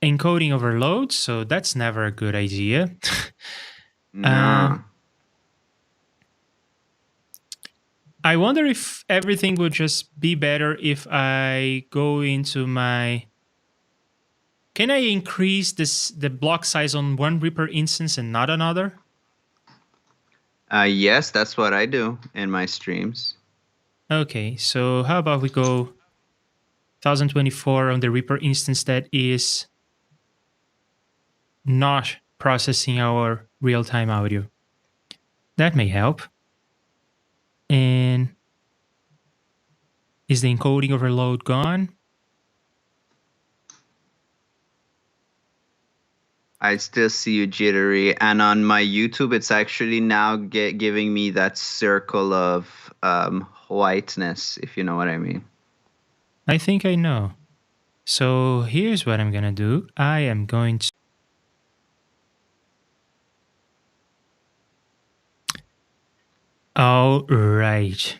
Encoding overload, so that's never a good idea. no. I wonder if everything would just be better if I go into my. Can I increase the block size on one Reaper instance and not another? Yes, that's what I do in my streams. Okay, so how about we go 1024 on the Reaper instance that is not processing our real-time audio. That may help. And is the encoding overload gone? I still see you jittery, and on my YouTube, it's actually now giving me that circle of whiteness, if you know what I mean. I think I know. So here's what I'm gonna do. I am going to. All right.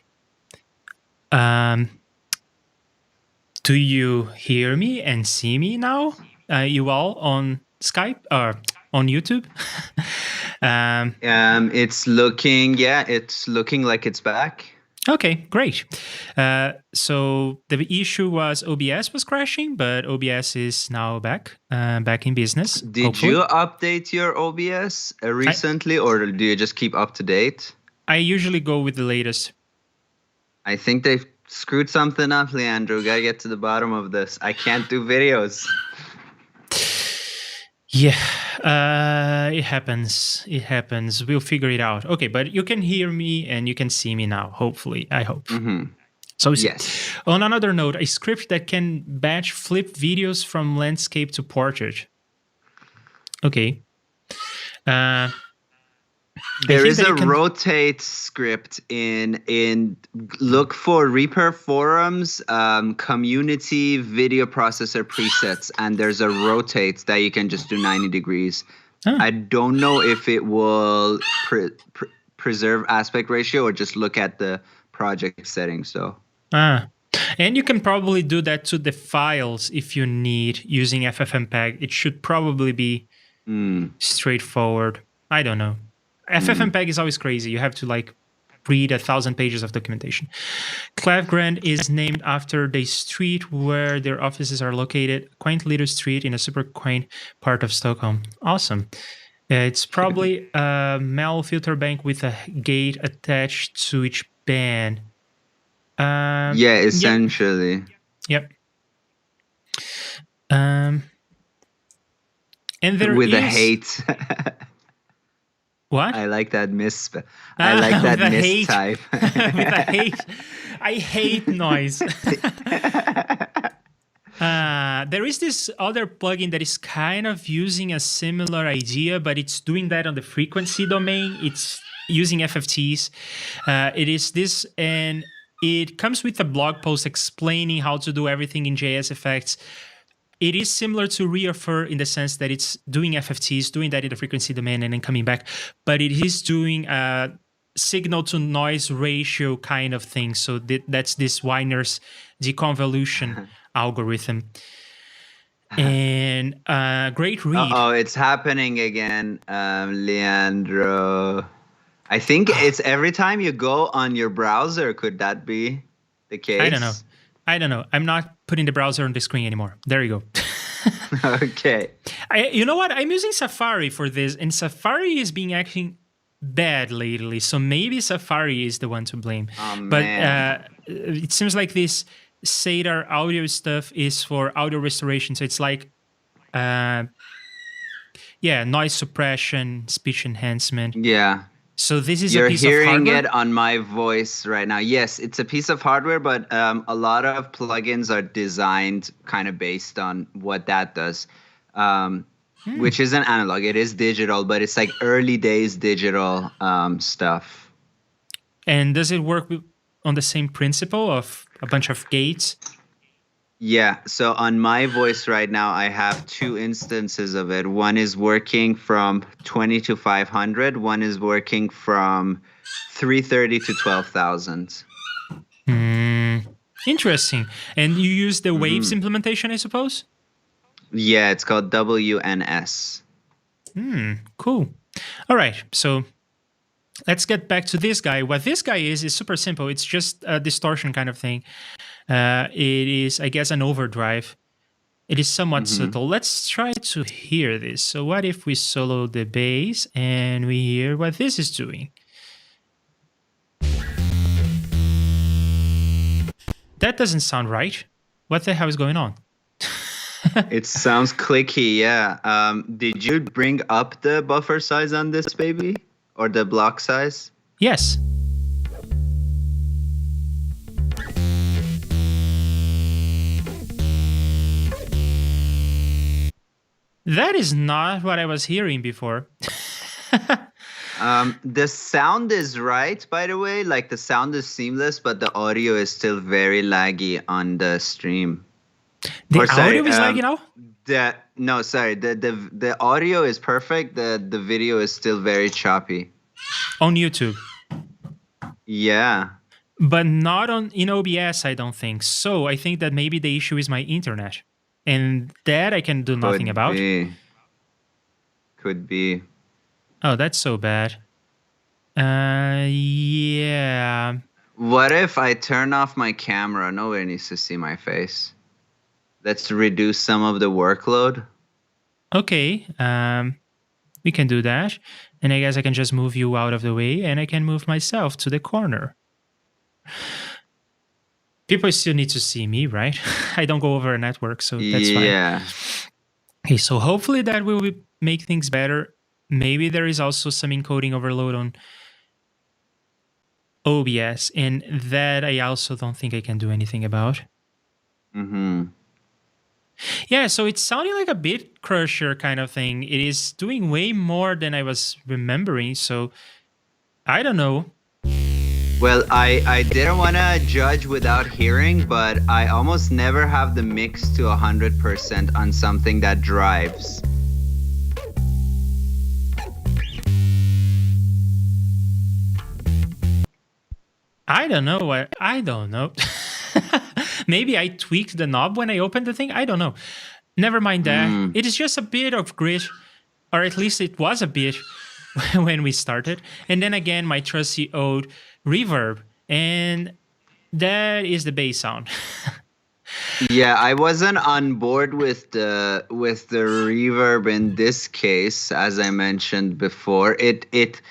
Do you hear me and see me now? You all on Skype or on YouTube? It's looking like it's back. Okay, great. So the issue was OBS was crashing, but OBS is now back in business. Did hopefully. you update your OBS recently, or do you just keep up to date? I usually go with the latest. I think they've screwed something up, Leandro. Gotta get to the bottom of this. I can't do videos. Yeah, it happens. It happens. We'll figure it out. Okay, but you can hear me and you can see me now, hopefully. I hope. Mm-hmm. So yes. On another note, a script that can batch flip videos from landscape to portrait. Okay. There is a rotate script in look for Reaper forums, community video processor presets, and there's a rotate that you can just do 90 degrees. I don't know if it will preserve aspect ratio or just look at the project settings though. And you can probably do that to the files if you need using FFmpeg. It should probably be straightforward. I don't know. FFmpeg is always crazy. You have to like read 1,000 pages of documentation. Clavgrand is named after the street where their offices are located, quaint little street in a super quaint part of Stockholm. Awesome. It's probably a Mel filter bank with a gate attached to each band. Yeah, essentially. Yep. And there with is... a hate. What? I like that misspell. I like that mistype. With a hate. I hate noise. There is this other plugin that is kind of using a similar idea, but it's doing that on the frequency domain. It's using FFTs. It is this, and it comes with a blog post explaining how to do everything in JS Effects. It is similar to Refer in the sense that it's doing FFTs, doing that in the frequency domain and then coming back, but it is doing a signal to noise ratio kind of thing. So that's this Weiner's deconvolution algorithm. And great read. Uh-oh, it's happening again, Leandro. I think it's every time you go on your browser. Could that be the I don't know. case? I'm not putting the browser on the screen anymore. There you go. Okay. You know what? I'm using Safari for this, and Safari is being acting bad lately. So maybe Safari is the one to blame. Oh, But man. it seems like this Sadar audio stuff is for audio restoration. So it's like, noise suppression, speech enhancement. Yeah. So this is a You're piece of hearing hardware. it on my voice right now. Yes, it's a piece of hardware, but a lot of plugins are designed kind of based on what that does, which isn't analog. It is digital, but it's like early days digital stuff. And does it work on the same principle of a bunch of gates? Yeah, so on my voice right now, I have two instances of it. One is working from 20 to 500. One is working from 330 to 12,000. Interesting. And you use the Waves implementation, I suppose? Yeah, it's called WNS. Cool. All right. So let's get back to this guy. What this guy is super simple. It's just a distortion kind of thing. It is, I guess, an overdrive. It is somewhat subtle. Let's try to hear this. So what if we solo the bass and we hear what this is doing? That doesn't sound right. What the hell is going on? It sounds clicky, yeah. Did you bring up the buffer size on this baby? Or the block size? Yes. That is not what I was hearing before. The sound is right, by the way. Like the sound is seamless, but the audio is still very laggy on the stream. The audio is laggy now? The audio is perfect. The video is still very choppy. On YouTube. Yeah. But not in OBS, I don't think. So I think that maybe the issue is my internet. And that I can do nothing about. Could be. Oh, that's so bad. Yeah. What if I turn off my camera? Nobody needs to see my face. Let's reduce some of the workload. Okay. We can do that. And I guess I can just move you out of the way and I can move myself to the corner. People still need to see me, right? I don't go over a network, so that's fine. Yeah. Okay, so hopefully that will make things better. Maybe there is also some encoding overload on OBS, and that I also don't think I can do anything about. Yeah, so it's sounding like a bit crusher kind of thing. It is doing way more than I was remembering, so I don't know. Well, I didn't want to judge without hearing, but I almost never have the mix to 100% on something that drives. I don't know. I don't know. Maybe I tweaked the knob when I opened the thing. I don't know. Never mind that. It is just a bit of grit, or at least it was a bit when we started. And then again, my trusty old reverb, and that is the bass sound. Yeah, I wasn't on board with the reverb in this case, as I mentioned before. It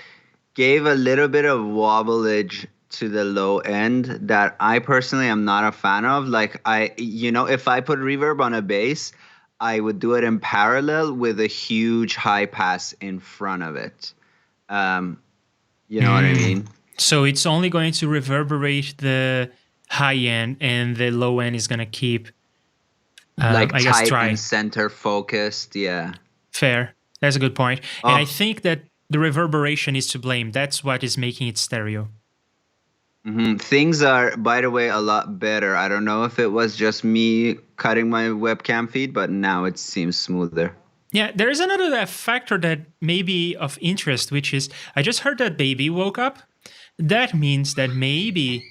gave a little bit of wobblage to the low end that I personally am not a fan of. Like if I put reverb on a bass, I would do it in parallel with a huge high pass in front of it. You know what I mean? So it's only going to reverberate the high end, and the low end is going to keep, I guess, tight dry. and center focused. Yeah. Fair. That's a good point. And I think that the reverberation is to blame. That's what is making it stereo. Things are, by the way, a lot better. I don't know if it was just me cutting my webcam feed, but now it seems smoother. Yeah, there is another factor that may be of interest, which is I just heard that baby woke up. That means that maybe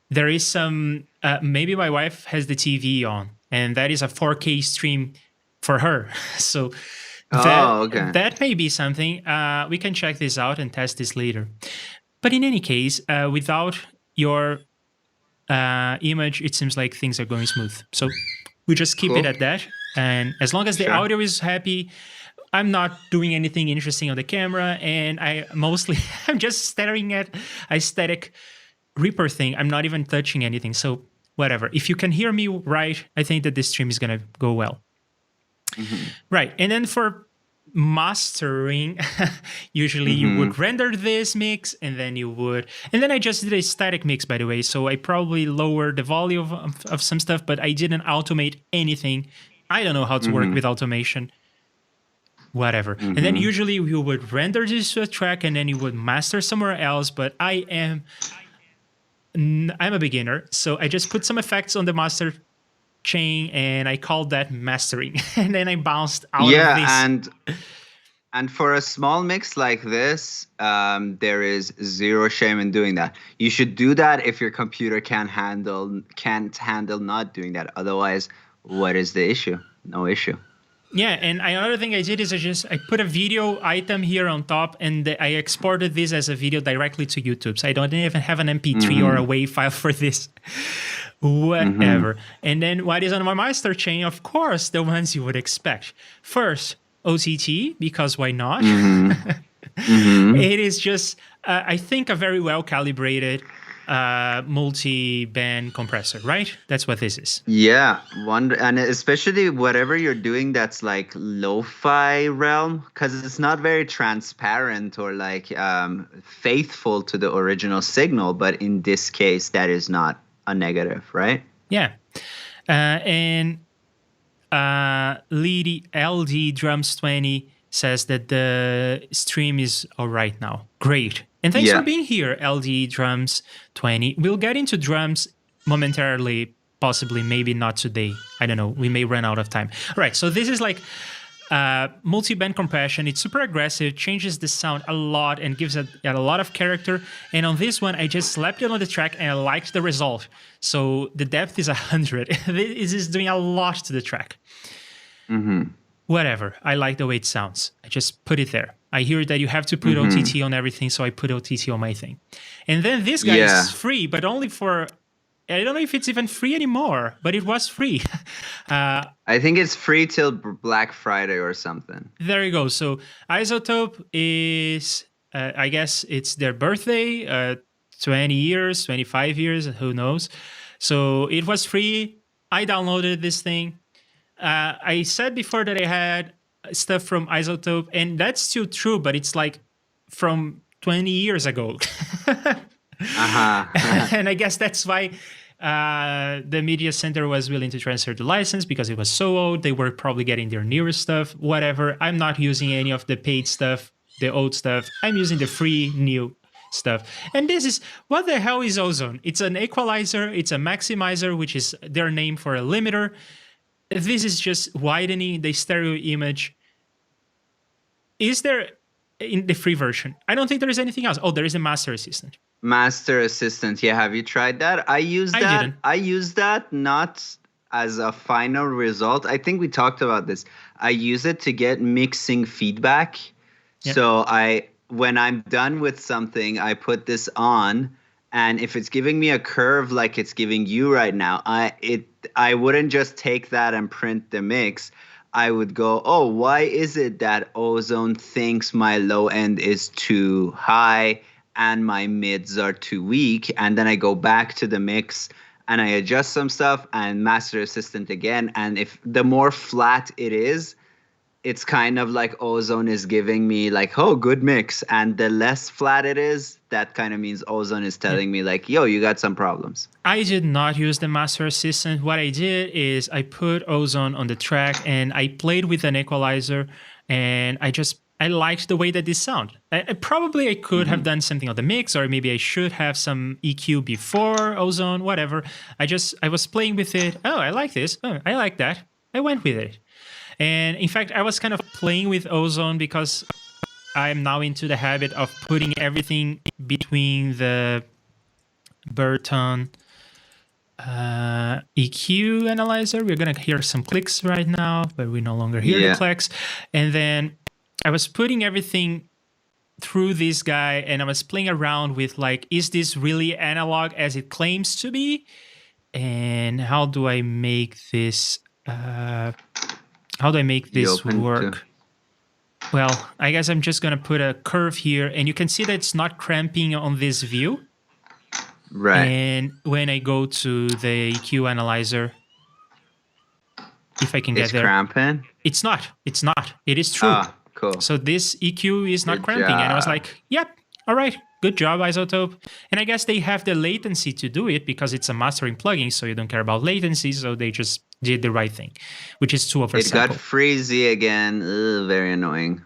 there is some, maybe my wife has the TV on and that is a 4K stream for her. So Oh, okay. that may be something. We can check this out and test this later. But in any case, without your image, it seems like things are going smooth. So we just keep it Cool. at that. And as long as the Sure. audio is happy, I'm not doing anything interesting on the camera. And I'm just staring at a static Reaper thing. I'm not even touching anything. So whatever. If you can hear me right, I think that this stream is going to go well. Right. And then for mastering, usually you would render this mix and then I just did a static mix, by the way. So I probably lowered the volume of some stuff, but I didn't automate anything. I don't know how to work with automation. Whatever. And then usually you would render this to a track and then you would master somewhere else. But I'm a beginner. So I just put some effects on the master chain and I called that mastering. And then I bounced out of this. Yeah, and for a small mix like this, there is zero shame in doing that. You should do that if your computer can't handle not doing that. Otherwise, what is the issue? No issue. Yeah, and another thing I did is I put a video item here on top, and I exported this as a video directly to YouTube. So I don't even have an MP3 or a WAV file for this. Whatever. And then what is on my master chain? Of course, the ones you would expect. First, OTT, because why not? It is just, I think, a very well-calibrated multi-band compressor, right? That's what this is. Yeah, and especially whatever you're doing that's like lo-fi realm, because it's not very transparent or like faithful to the original signal. But in this case, that is not a negative, right? Yeah. And LD Drums 20 says that the stream is all right now. Great. And thanks for being here, LD Drums 20. We'll get into drums momentarily, possibly, maybe not today. I don't know. We may run out of time. All right. So this is like multi-band compression. It's super aggressive, changes the sound a lot, and gives it a lot of character. And on this one, I just slapped it on the track, and I liked the result. So the depth is 100. This is doing a lot to the track. Whatever. I like the way it sounds. I just put it there. I hear that you have to put OTT on everything, so I put OTT on my thing. And then this guy is free, but only for... I don't know if it's even free anymore, but it was free. I think it's free till Black Friday or something. There you go. So Isotope is, I guess it's their birthday, 20 years, 25 years, who knows. So it was free. I downloaded this thing. I said before that I had stuff from Isotope, and that's still true, but it's like from 20 years ago. And I guess that's why the media center was willing to transfer the license, because it was so old. They were probably getting their newest stuff, whatever. I'm not using any of the paid stuff, the old stuff. I'm using the free new stuff. And this is, what the hell is Ozone? It's an equalizer, it's a maximizer, which is their name for a limiter. This is just widening the stereo image. Is there, in the free version, I don't think there is anything else. Oh, there is a Master Assistant. Master Assistant. Yeah, have you tried that? I use that not as a final result. I think we talked about this. I use it to get mixing feedback. Yep. So when I'm done with something, I put this on, and if it's giving me a curve like it's giving you right now, I wouldn't just take that and print the mix. I would go, oh, why is it that Ozone thinks my low end is too high and my mids are too weak? And then I go back to the mix and I adjust some stuff and Master Assistant again. And if the more flat it is, it's kind of like Ozone is giving me like, oh, good mix. And the less flat it is, that kind of means Ozone is telling me like, yo, you got some problems. I did not use the Master Assistant. What I did is I put Ozone on the track and I played with an equalizer, and I liked the way that this sounded. I could have done something on the mix, or maybe I should have some EQ before Ozone, whatever. I was playing with it. Oh, I like this. Oh, I like that. I went with it. And in fact, I was kind of playing with Ozone because I'm now into the habit of putting everything between the Burton EQ analyzer. We're gonna hear some clicks right now, but we no longer hear the Yeah. clicks. And then I was putting everything through this guy, and I was playing around with like, is this really analog as it claims to be? And how do I make this? How do I make You this open to. work? Well, I guess I'm just gonna put a curve here, and you can see that it's not cramping on this view. Right. And when I go to the EQ analyzer, if I can It's get there, cramping. it's not. It's not. It is true. Ah, cool. So this EQ is not Good cramping. And I was job. like, yep, all right, good job, Isotope. And I guess they have the latency to do it because it's a mastering plugin, so you don't care about latency. So they just did the right thing, which is to oversample. It got freezy again. Ugh, very annoying.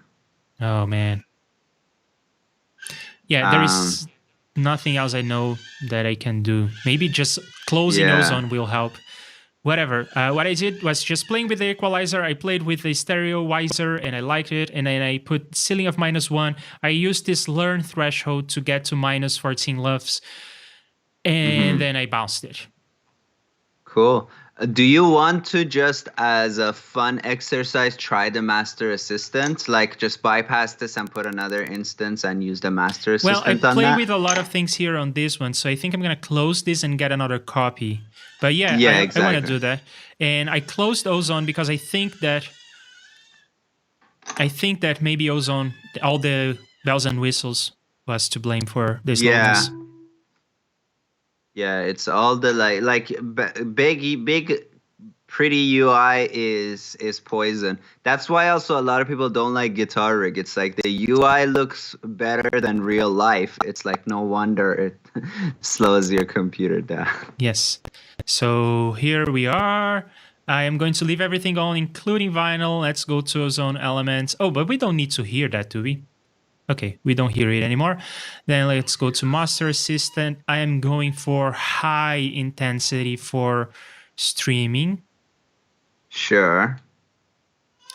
Oh, man. Yeah, there is nothing else I know that I can do. Maybe just closing Ozone will help. Whatever. What I did was just playing with the equalizer. I played with the stereoizer and I liked it. And then I put ceiling of -1. I used this learn threshold to get to -14 LUFS. And then I bounced it. Cool. Do you want to just as a fun exercise try the master assistant? Like just bypass this and put another instance and use the master assistant on that? Well, I play with a lot of things here on this one. So I think I'm going to close this and get another copy. But yeah, exactly. I want to do that. And I closed Ozone because I think that maybe Ozone, all the bells and whistles was to blame for this slowness. Yeah, it's all the big pretty UI is poison. That's why also a lot of people don't like Guitar Rig. It's like the UI looks better than real life. It's like no wonder it slows your computer down. Yes. So here we are. I am going to leave everything on, including vinyl. Let's go to Ozone Elements. Oh, but we don't need to hear that, do we? Okay, we don't hear it anymore. Then let's go to Master Assistant. I am going for high intensity for streaming. Sure.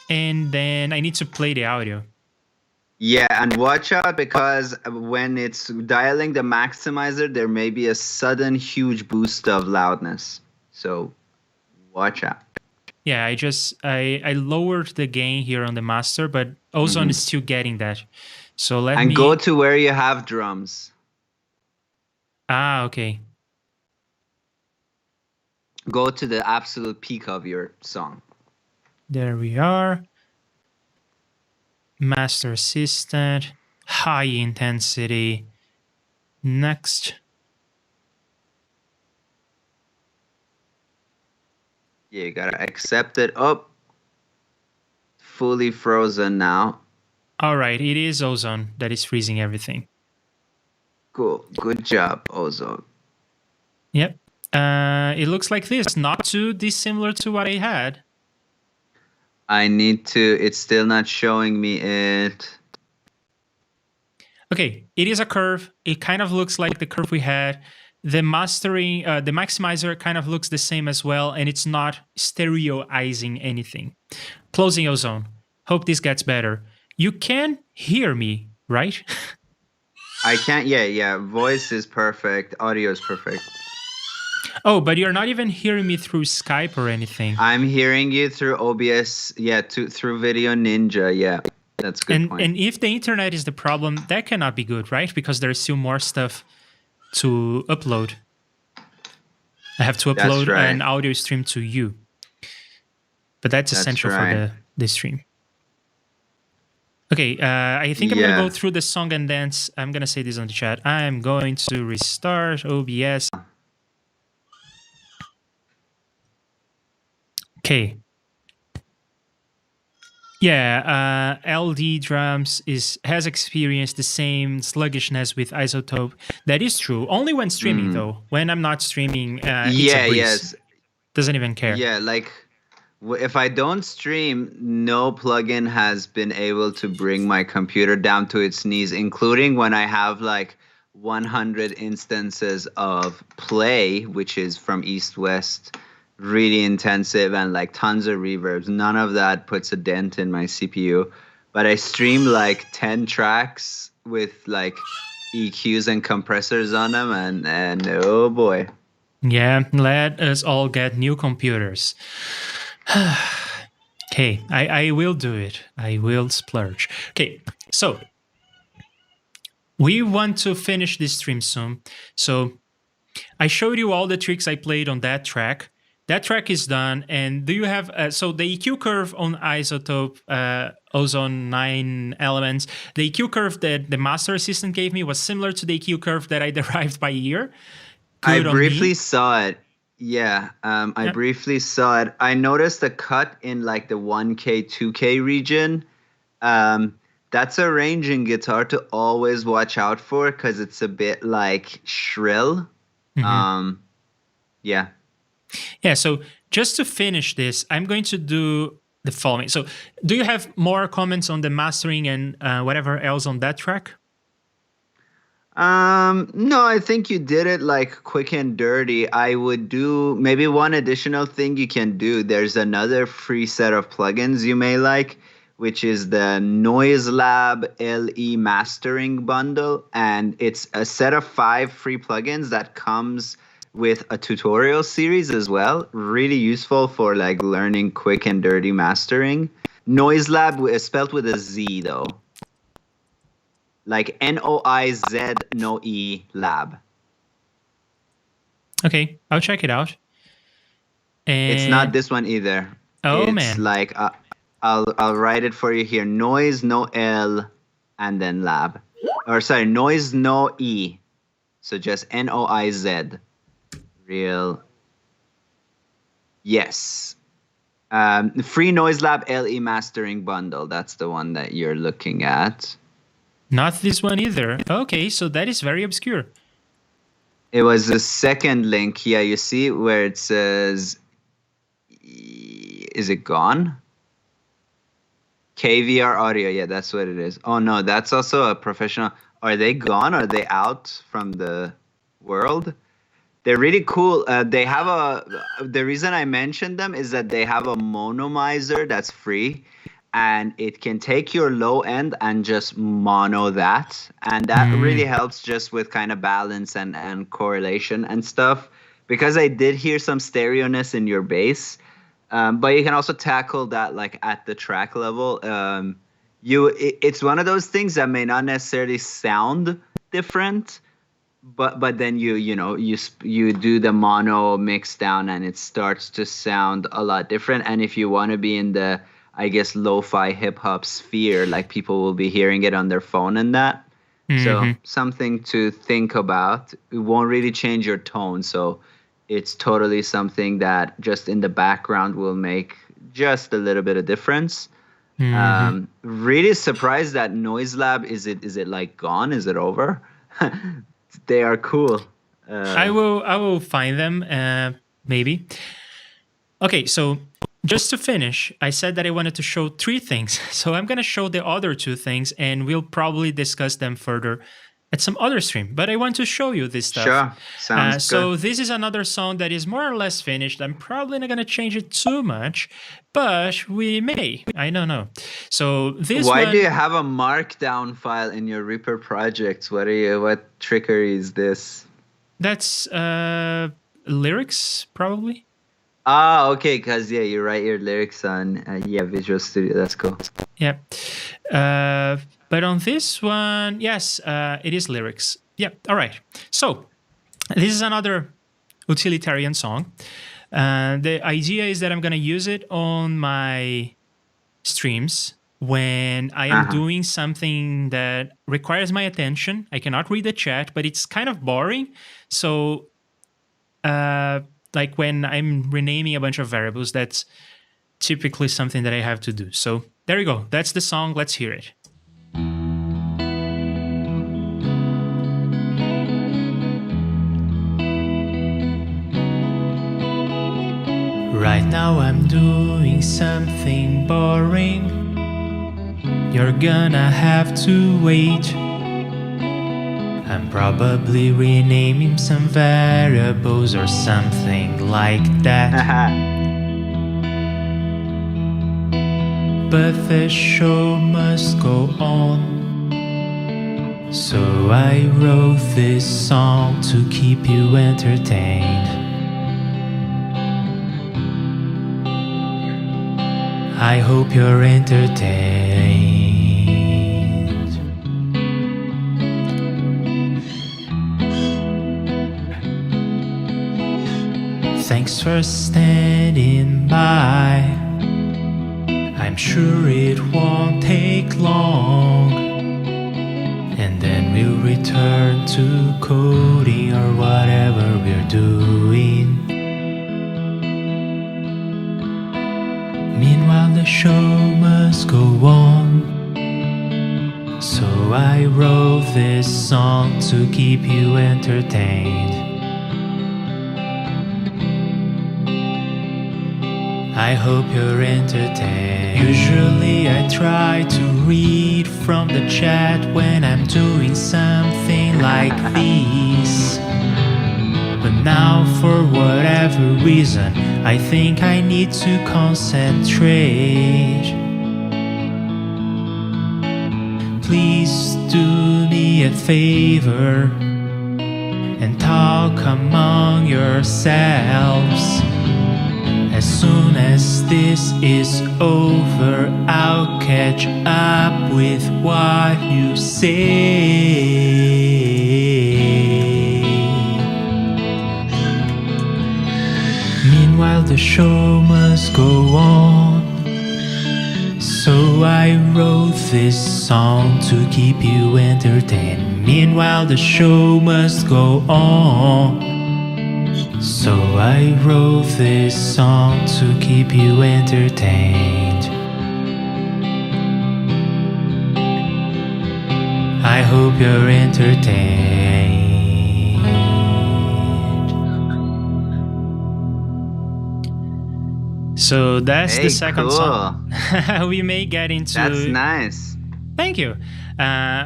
And then I need to play the audio. Yeah, and watch out because when it's dialing the maximizer, there may be a sudden huge boost of loudness. So watch out. Yeah, I lowered the gain here on the master, but Ozone is still getting that. So let me go to where you have drums. Ah, okay. Go to the absolute peak of your song. There we are. Master Assistant, high intensity. Next. Yeah, you gotta accept it. Oh, fully frozen now. All right, it is Ozone that is freezing everything. Cool, good job, Ozone. Yep. It looks like this, not too dissimilar to what I had. I need to, it's still not showing me it. Okay, it is a curve. It kind of looks like the curve we had. The mastering, the maximizer kind of looks the same as well, and it's not stereoizing anything. Closing Ozone. Hope this gets better. You can hear me, right? I can't, yeah. Voice is perfect. Audio is perfect. Oh, but you're not even hearing me through Skype or anything. I'm hearing you through OBS, through Video Ninja, yeah. That's a good point. And if the internet is the problem, that cannot be good, right? Because there's still more stuff to upload. I have to upload an audio stream to you. But that's essential for the stream. Okay, I think I'm going to go through the song and dance. I'm going to say this on the chat. I'm going to restart OBS. Okay. Yeah, LD Drums has experienced the same sluggishness with Isotope. That is true. Only when streaming, though. When I'm not streaming, it's a breeze. Doesn't even care. Yeah, like if I don't stream, no plugin has been able to bring my computer down to its knees, including when I have like 100 instances of play, which is from East-West, really intensive and like tons of reverbs. None of that puts a dent in my CPU. But I stream like 10 tracks with like EQs and compressors on them, and oh boy. Yeah, let us all get new computers. Okay, I will do it. I will splurge. Okay, so we want to finish this stream soon. So I showed you all the tricks I played on that track. That track is done. And do you have so the EQ curve on Isotope Ozone 9 elements? The EQ curve that the Master Assistant gave me was similar to the EQ curve that I derived by ear. I Good on briefly me. saw it. Yeah, I Yep. briefly saw it. I noticed a cut in like the 1K, 2K region. Um, that's a range in guitar to always watch out for because it's a bit like shrill. Mhm. Um, yeah. Yeah, so just to finish this, I'm going to do the following. So, do you have more comments on the mastering and whatever else on that track? No, I think you did it like quick and dirty. I would do maybe one additional thing you can do. There's another free set of plugins you may like, which is the Noiselab LE mastering bundle. And it's a set of 5 free plugins that comes with a tutorial series as well. Really useful for like learning quick and dirty mastering. Noiselab is spelled with a Z though. Like Noiz, no E lab. Okay, I'll check it out. It's not And this one either. oh It's man, like I'll write it for you here. Noise, no L, and then lab. Or sorry, noise, no E. So just Noiz. Real. Yes. Free Noiselab LE mastering bundle. That's the one that you're looking at. not this one either. Okay, so that is very obscure. It was the second link. Yeah, you see where it says, is it gone? KVR audio. Yeah, that's what it is. Oh no, that's also a professional. Are they gone? Are they out from the world? They're really cool. They have the reason I mentioned them is that they have a monomizer that's free, and it can take your low end and just mono that. And that really helps just with kind of balance and correlation and stuff. Because I did hear some stereo-ness in your bass. But you can also tackle that like at the track level. It's one of those things that may not necessarily sound different, but then you do the mono mix down and it starts to sound a lot different. And if you want to be in the, I guess, lo-fi hip hop sphere, like people will be hearing it on their phone and that. So something to think about. It won't really change your tone, so it's totally something that just in the background will make just a little bit of difference. Really surprised that Noiselab is it like gone? Is it over? They are cool. I will find them maybe. Okay, so just to finish, I said that I wanted to show 3 things. So I'm going to show the other 2 things and we'll probably discuss them further at some other stream. But I want to show you this stuff. Sure, sounds So good. this is another song that is more or less finished. I'm probably not going to change it too much, but we may. I don't know. So this Why one, do you have a markdown file in your Reaper projects? What trickery is this? that's lyrics probably. Ah, okay, because yeah, you write your lyrics on Visual Studio. That's cool. Yeah. But on this one, yes, it is lyrics. Yeah. All right. So this is another utilitarian song. The idea is that I'm going to use it on my streams when I am doing something that requires my attention. I cannot read the chat, but it's kind of boring. So, like when I'm renaming a bunch of variables, that's typically something that I have to do. So there you go. That's the song. Let's hear it. Right now I'm doing something boring. You're gonna have to wait. I'm probably renaming some variables or something like that. But the show must go on. So I wrote this song to keep you entertained. I hope you're entertained. Thanks for standing by. I'm sure it won't take long, and then we'll return to coding or whatever we're doing. Meanwhile, the show must go on, so I wrote this song to keep you entertained. I hope you're entertained. Usually I try to read from the chat when I'm doing something like this, but now for whatever reason I think I need to concentrate. Please do me a favor and talk among yourselves. As soon as this is over, I'll catch up with what you say. Meanwhile, the show must go on, so I wrote this song to keep you entertained. Meanwhile, the show must go on, so I wrote this song to keep you entertained. I hope you're entertained. So that's the second song. We may get into... That's nice. Thank you.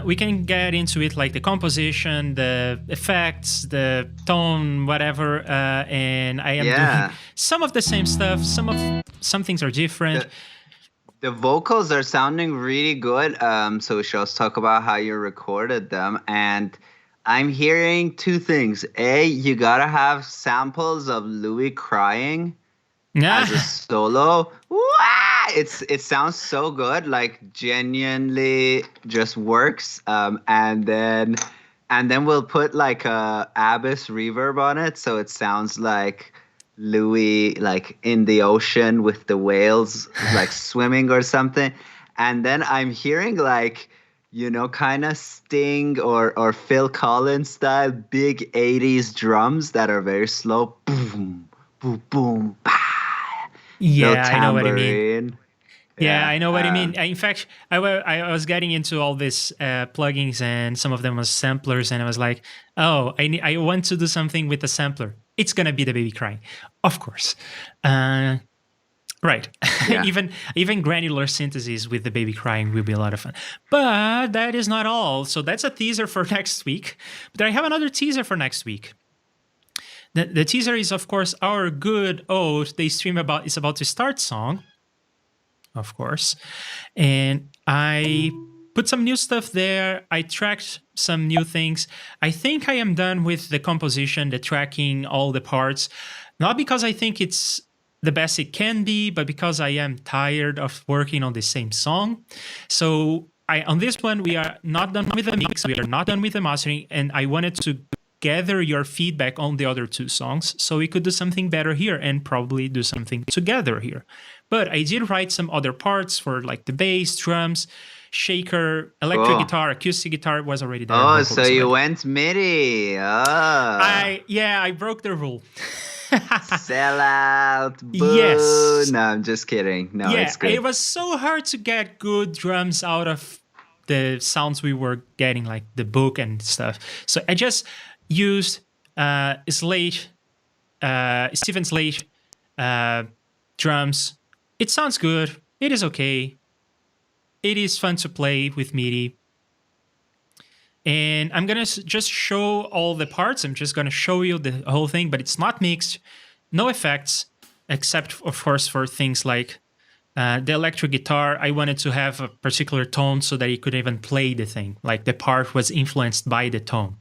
We can get into it, like the composition, the effects, the tone, whatever. And I am doing some of the same stuff. Some things are different. The vocals are sounding really good. So we should also talk about how you recorded them. And I'm hearing two things. A, you gotta have samples of Louis crying as a solo. It sounds so good, like genuinely just works. And then we'll put like a Abyss reverb on it, so it sounds like Louis like in the ocean with the whales like swimming or something. And then I'm hearing like, you know, kind of Sting or Phil Collins style big 80s drums that are very slow. Boom, boom, boom, bah. Yeah, I know what you mean. Yeah, I know what you mean. In fact, I was getting into all these plugins, and some of them was samplers, and I was like, oh, I want to do something with the sampler. It's going to be the baby crying, of course. Right. Yeah. even granular synthesis with the baby crying will be a lot of fun. But that is not all. So that's a teaser for next week. But I have another teaser for next week. The teaser is, of course, our good old They Stream About Is About to Start song, of course. And I put some new stuff there. I tracked some new things. I think I am done with the composition, the tracking, all the parts. Not because I think it's the best it can be, but because I am tired of working on the same song. So on this one, we are not done with the mix. We are not done with the mastering. And I wanted to gather your feedback on the other two songs so we could do something better here and probably do something together here. But I did write some other parts for like the bass, drums, shaker, electric guitar, acoustic guitar was already there. Oh, so you went MIDI. I broke the rule. Sell out. Boo. Yes. No, I'm just kidding. No, it's good. It was so hard to get good drums out of the sounds we were getting, like the book and stuff. So I just used Stephen Slate drums. It sounds good. It is okay. It is fun to play with MIDI. And I'm going to just show all the parts. I'm just going to show you the whole thing, but it's not mixed. No effects, except, of course, for things like the electric guitar. I wanted to have a particular tone so that you could even play the thing. Like the part was influenced by the tone.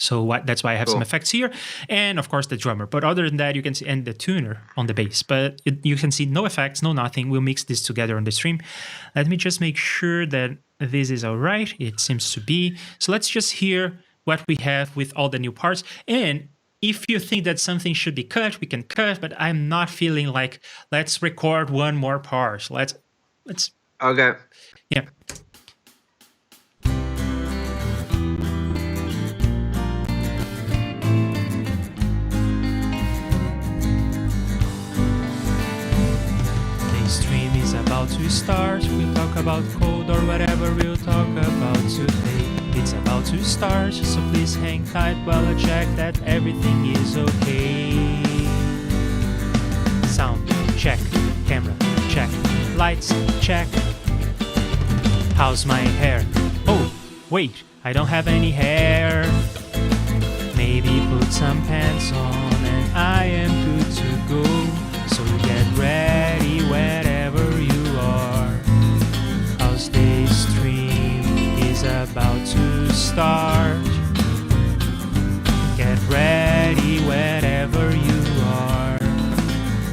So that's why I have some Cool. effects here. And of course the drummer. But other than that, you can see, and the tuner on the bass. But you can see no effects, no nothing. We'll mix this together on the stream. Let me just make sure that this is all right. It seems to be. So let's just hear what we have with all the new parts. And if you think that something should be cut, we can cut, but I'm not feeling like, let's record one more part. Let's Okay. yeah. The stream is about to start. We'll talk about code or whatever we'll talk about today. It's about to start, so please hang tight while I check that everything is okay. Sound, check. Camera, check. Lights, check. How's my hair? Oh, wait, I don't have any hair. Maybe put some pants on and I am good to go. So get ready wherever you are. How's the stream is about to start. Get ready wherever you are.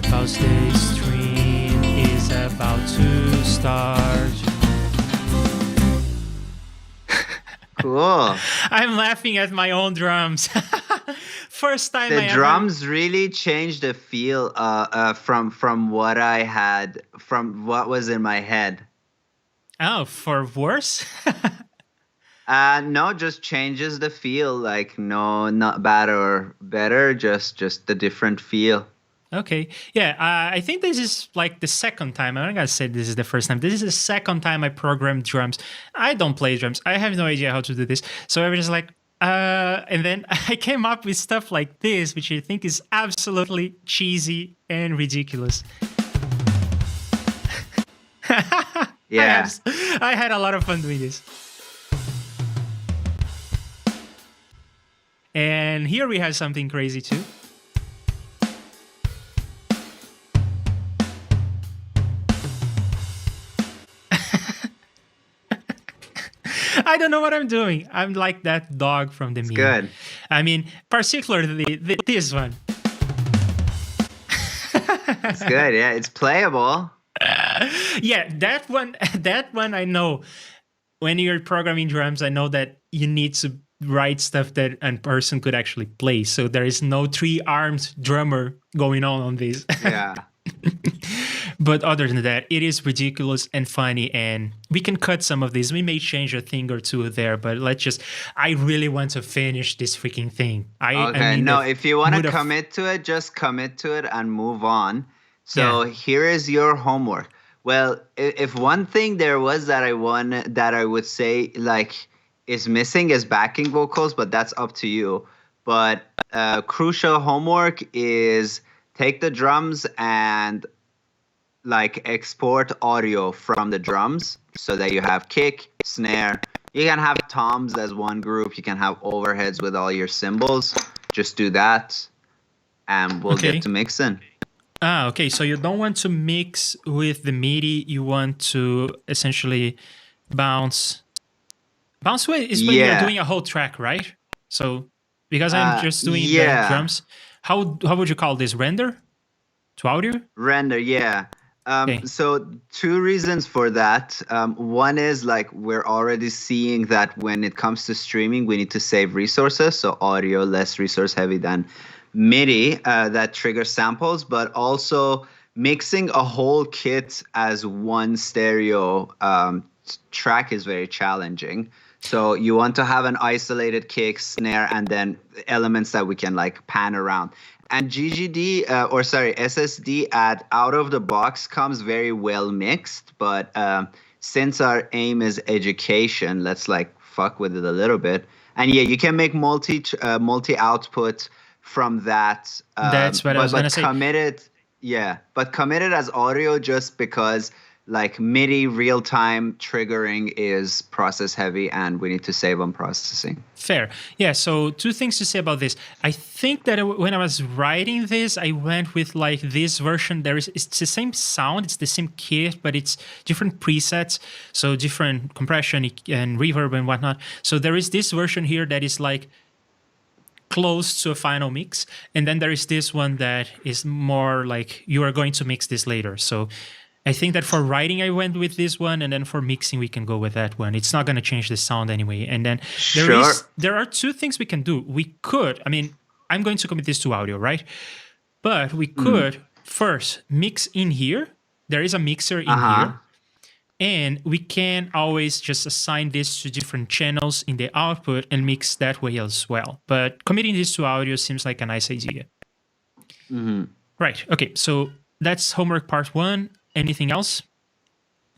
Cause the stream is about to start. Cool. I'm laughing at my own drums. First time The drums really changed the feel from what I had, from what was in my head. Oh, for worse? No, just changes the feel. Like, no, not bad or better, just the different feel. Okay. Yeah, I think this is like the second time. I'm not going to say this is the first time. This is the second time I programmed drums. I don't play drums. I have no idea how to do this. So I was just like, and then I came up with stuff like this, which I think is absolutely cheesy and ridiculous. Yeah. I had a lot of fun doing this. And here we have something crazy too. I don't know what I'm doing. I'm like that dog from the meme. Good. I mean, particularly this one. It's good. Yeah, it's playable. Yeah, that one I know. When you're programming drums, I know that you need to write stuff that a person could actually play. So there is no three-armed drummer going on this. Yeah. But other than that, it is ridiculous and funny, and we can cut some of these. We may change a thing or two there, but I really want to finish this freaking thing. If you want to commit to it, just commit to it and move on. So Here is your homework. Well, if one thing there was that I would say like is missing is backing vocals, but that's up to you. But crucial homework is take the drums and like export audio from the drums so that you have kick, snare. You can have toms as one group. You can have overheads with all your cymbals. Just do that and we'll get to mixing. Okay. So you don't want to mix with the MIDI. You want to essentially bounce with is when you're doing a whole track, right? So because I'm just doing the drums, how would you call this? Render to audio? Render, yeah. So two reasons for that. One is like we're already seeing that when it comes to streaming, we need to save resources. So audio less resource heavy than MIDI that triggers samples, but also mixing a whole kit as one stereo track is very challenging. So you want to have an isolated kick, snare, and then elements that we can like pan around. And SSD out of the box comes very well mixed, but since our aim is education, let's like fuck with it a little bit. And yeah, you can make multi output from that. That's what I was gonna say. But commit it as audio just because like MIDI real time triggering is process heavy and we need to save on processing. Fair. Yeah. So two things to say about this. I think that when I was writing this, I went with like this version. It's the same sound, it's the same kit, but it's different presets. So different compression and reverb and whatnot. So there is this version here that is like close to a final mix. And then there is this one that is more like you are going to mix this later. So I think that for writing, I went with this one, and then for mixing, we can go with that one. It's not going to change the sound anyway. And then Sure. there are two things we can do. We could, I mean, I'm going to commit this to audio, right? But we could first mix in here. There is a mixer in here. And we can always just assign this to different channels in the output and mix that way as well. But committing this to audio seems like a nice idea. Right. Okay. So that's homework part 1. Anything else?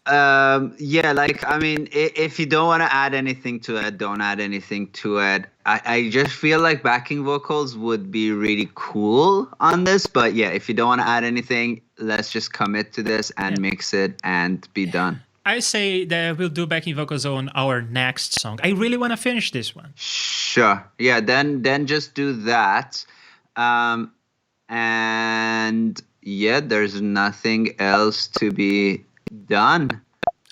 Yeah, like, I mean, if you don't want to add anything to it, don't add anything to it. I just feel like backing vocals would be really cool on this. But yeah, if you don't want to add anything, let's just commit to this and mix it and be done. I say that we'll do backing vocals on our next song. I really want to finish this one. Sure. Yeah, then just do that. And yeah, there's nothing else to be done.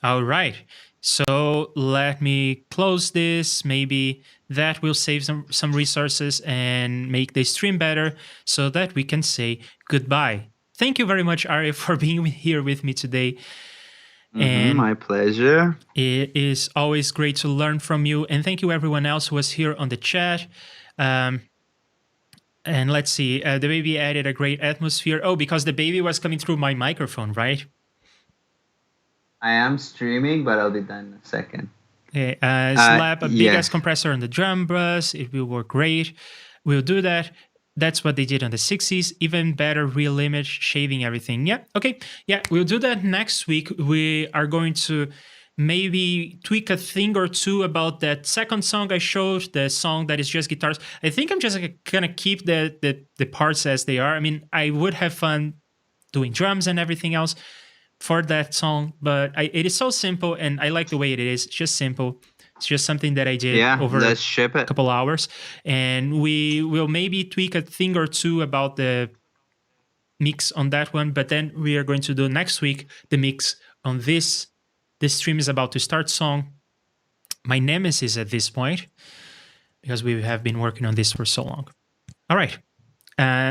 All right. So let me close this. Maybe that will save some resources and make the stream better so that we can say goodbye. Thank you very much, Ari, for being here with me today. And my pleasure. It is always great to learn from you. And thank you everyone else who was here on the chat. And let's see, the baby added a great atmosphere. Oh, because the baby was coming through my microphone, right? I am streaming, but I'll be done in a second. Slap a big ass compressor on the drum bus. It will work great. We'll do that. That's what they did on the 60s. Even better, real image, shaving everything. Yeah, okay. Yeah, we'll do that next week. We are going to maybe tweak a thing or two about that second song I showed, the song that is just guitars. I think I'm just gonna keep the parts as they are. I mean, I would have fun doing drums and everything else for that song, but it is so simple, and I like the way it is. It's just simple. It's just something that I did over let's ship it. a couple hours. And we will maybe tweak a thing or two about the mix on that one, but then we are going to do next week the mix on this. This stream is about to start song, my nemesis at this point, because we have been working on this for so long. All right.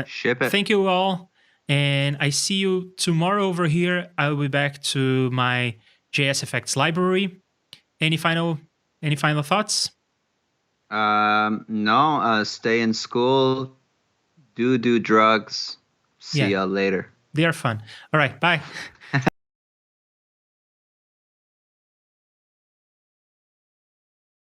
Ship it. Thank you all. And I see you tomorrow over here. I will be back to my JS Effects library. Any final thoughts? No. Stay in school. Do drugs. See y'all later. They are fun. All right. Bye.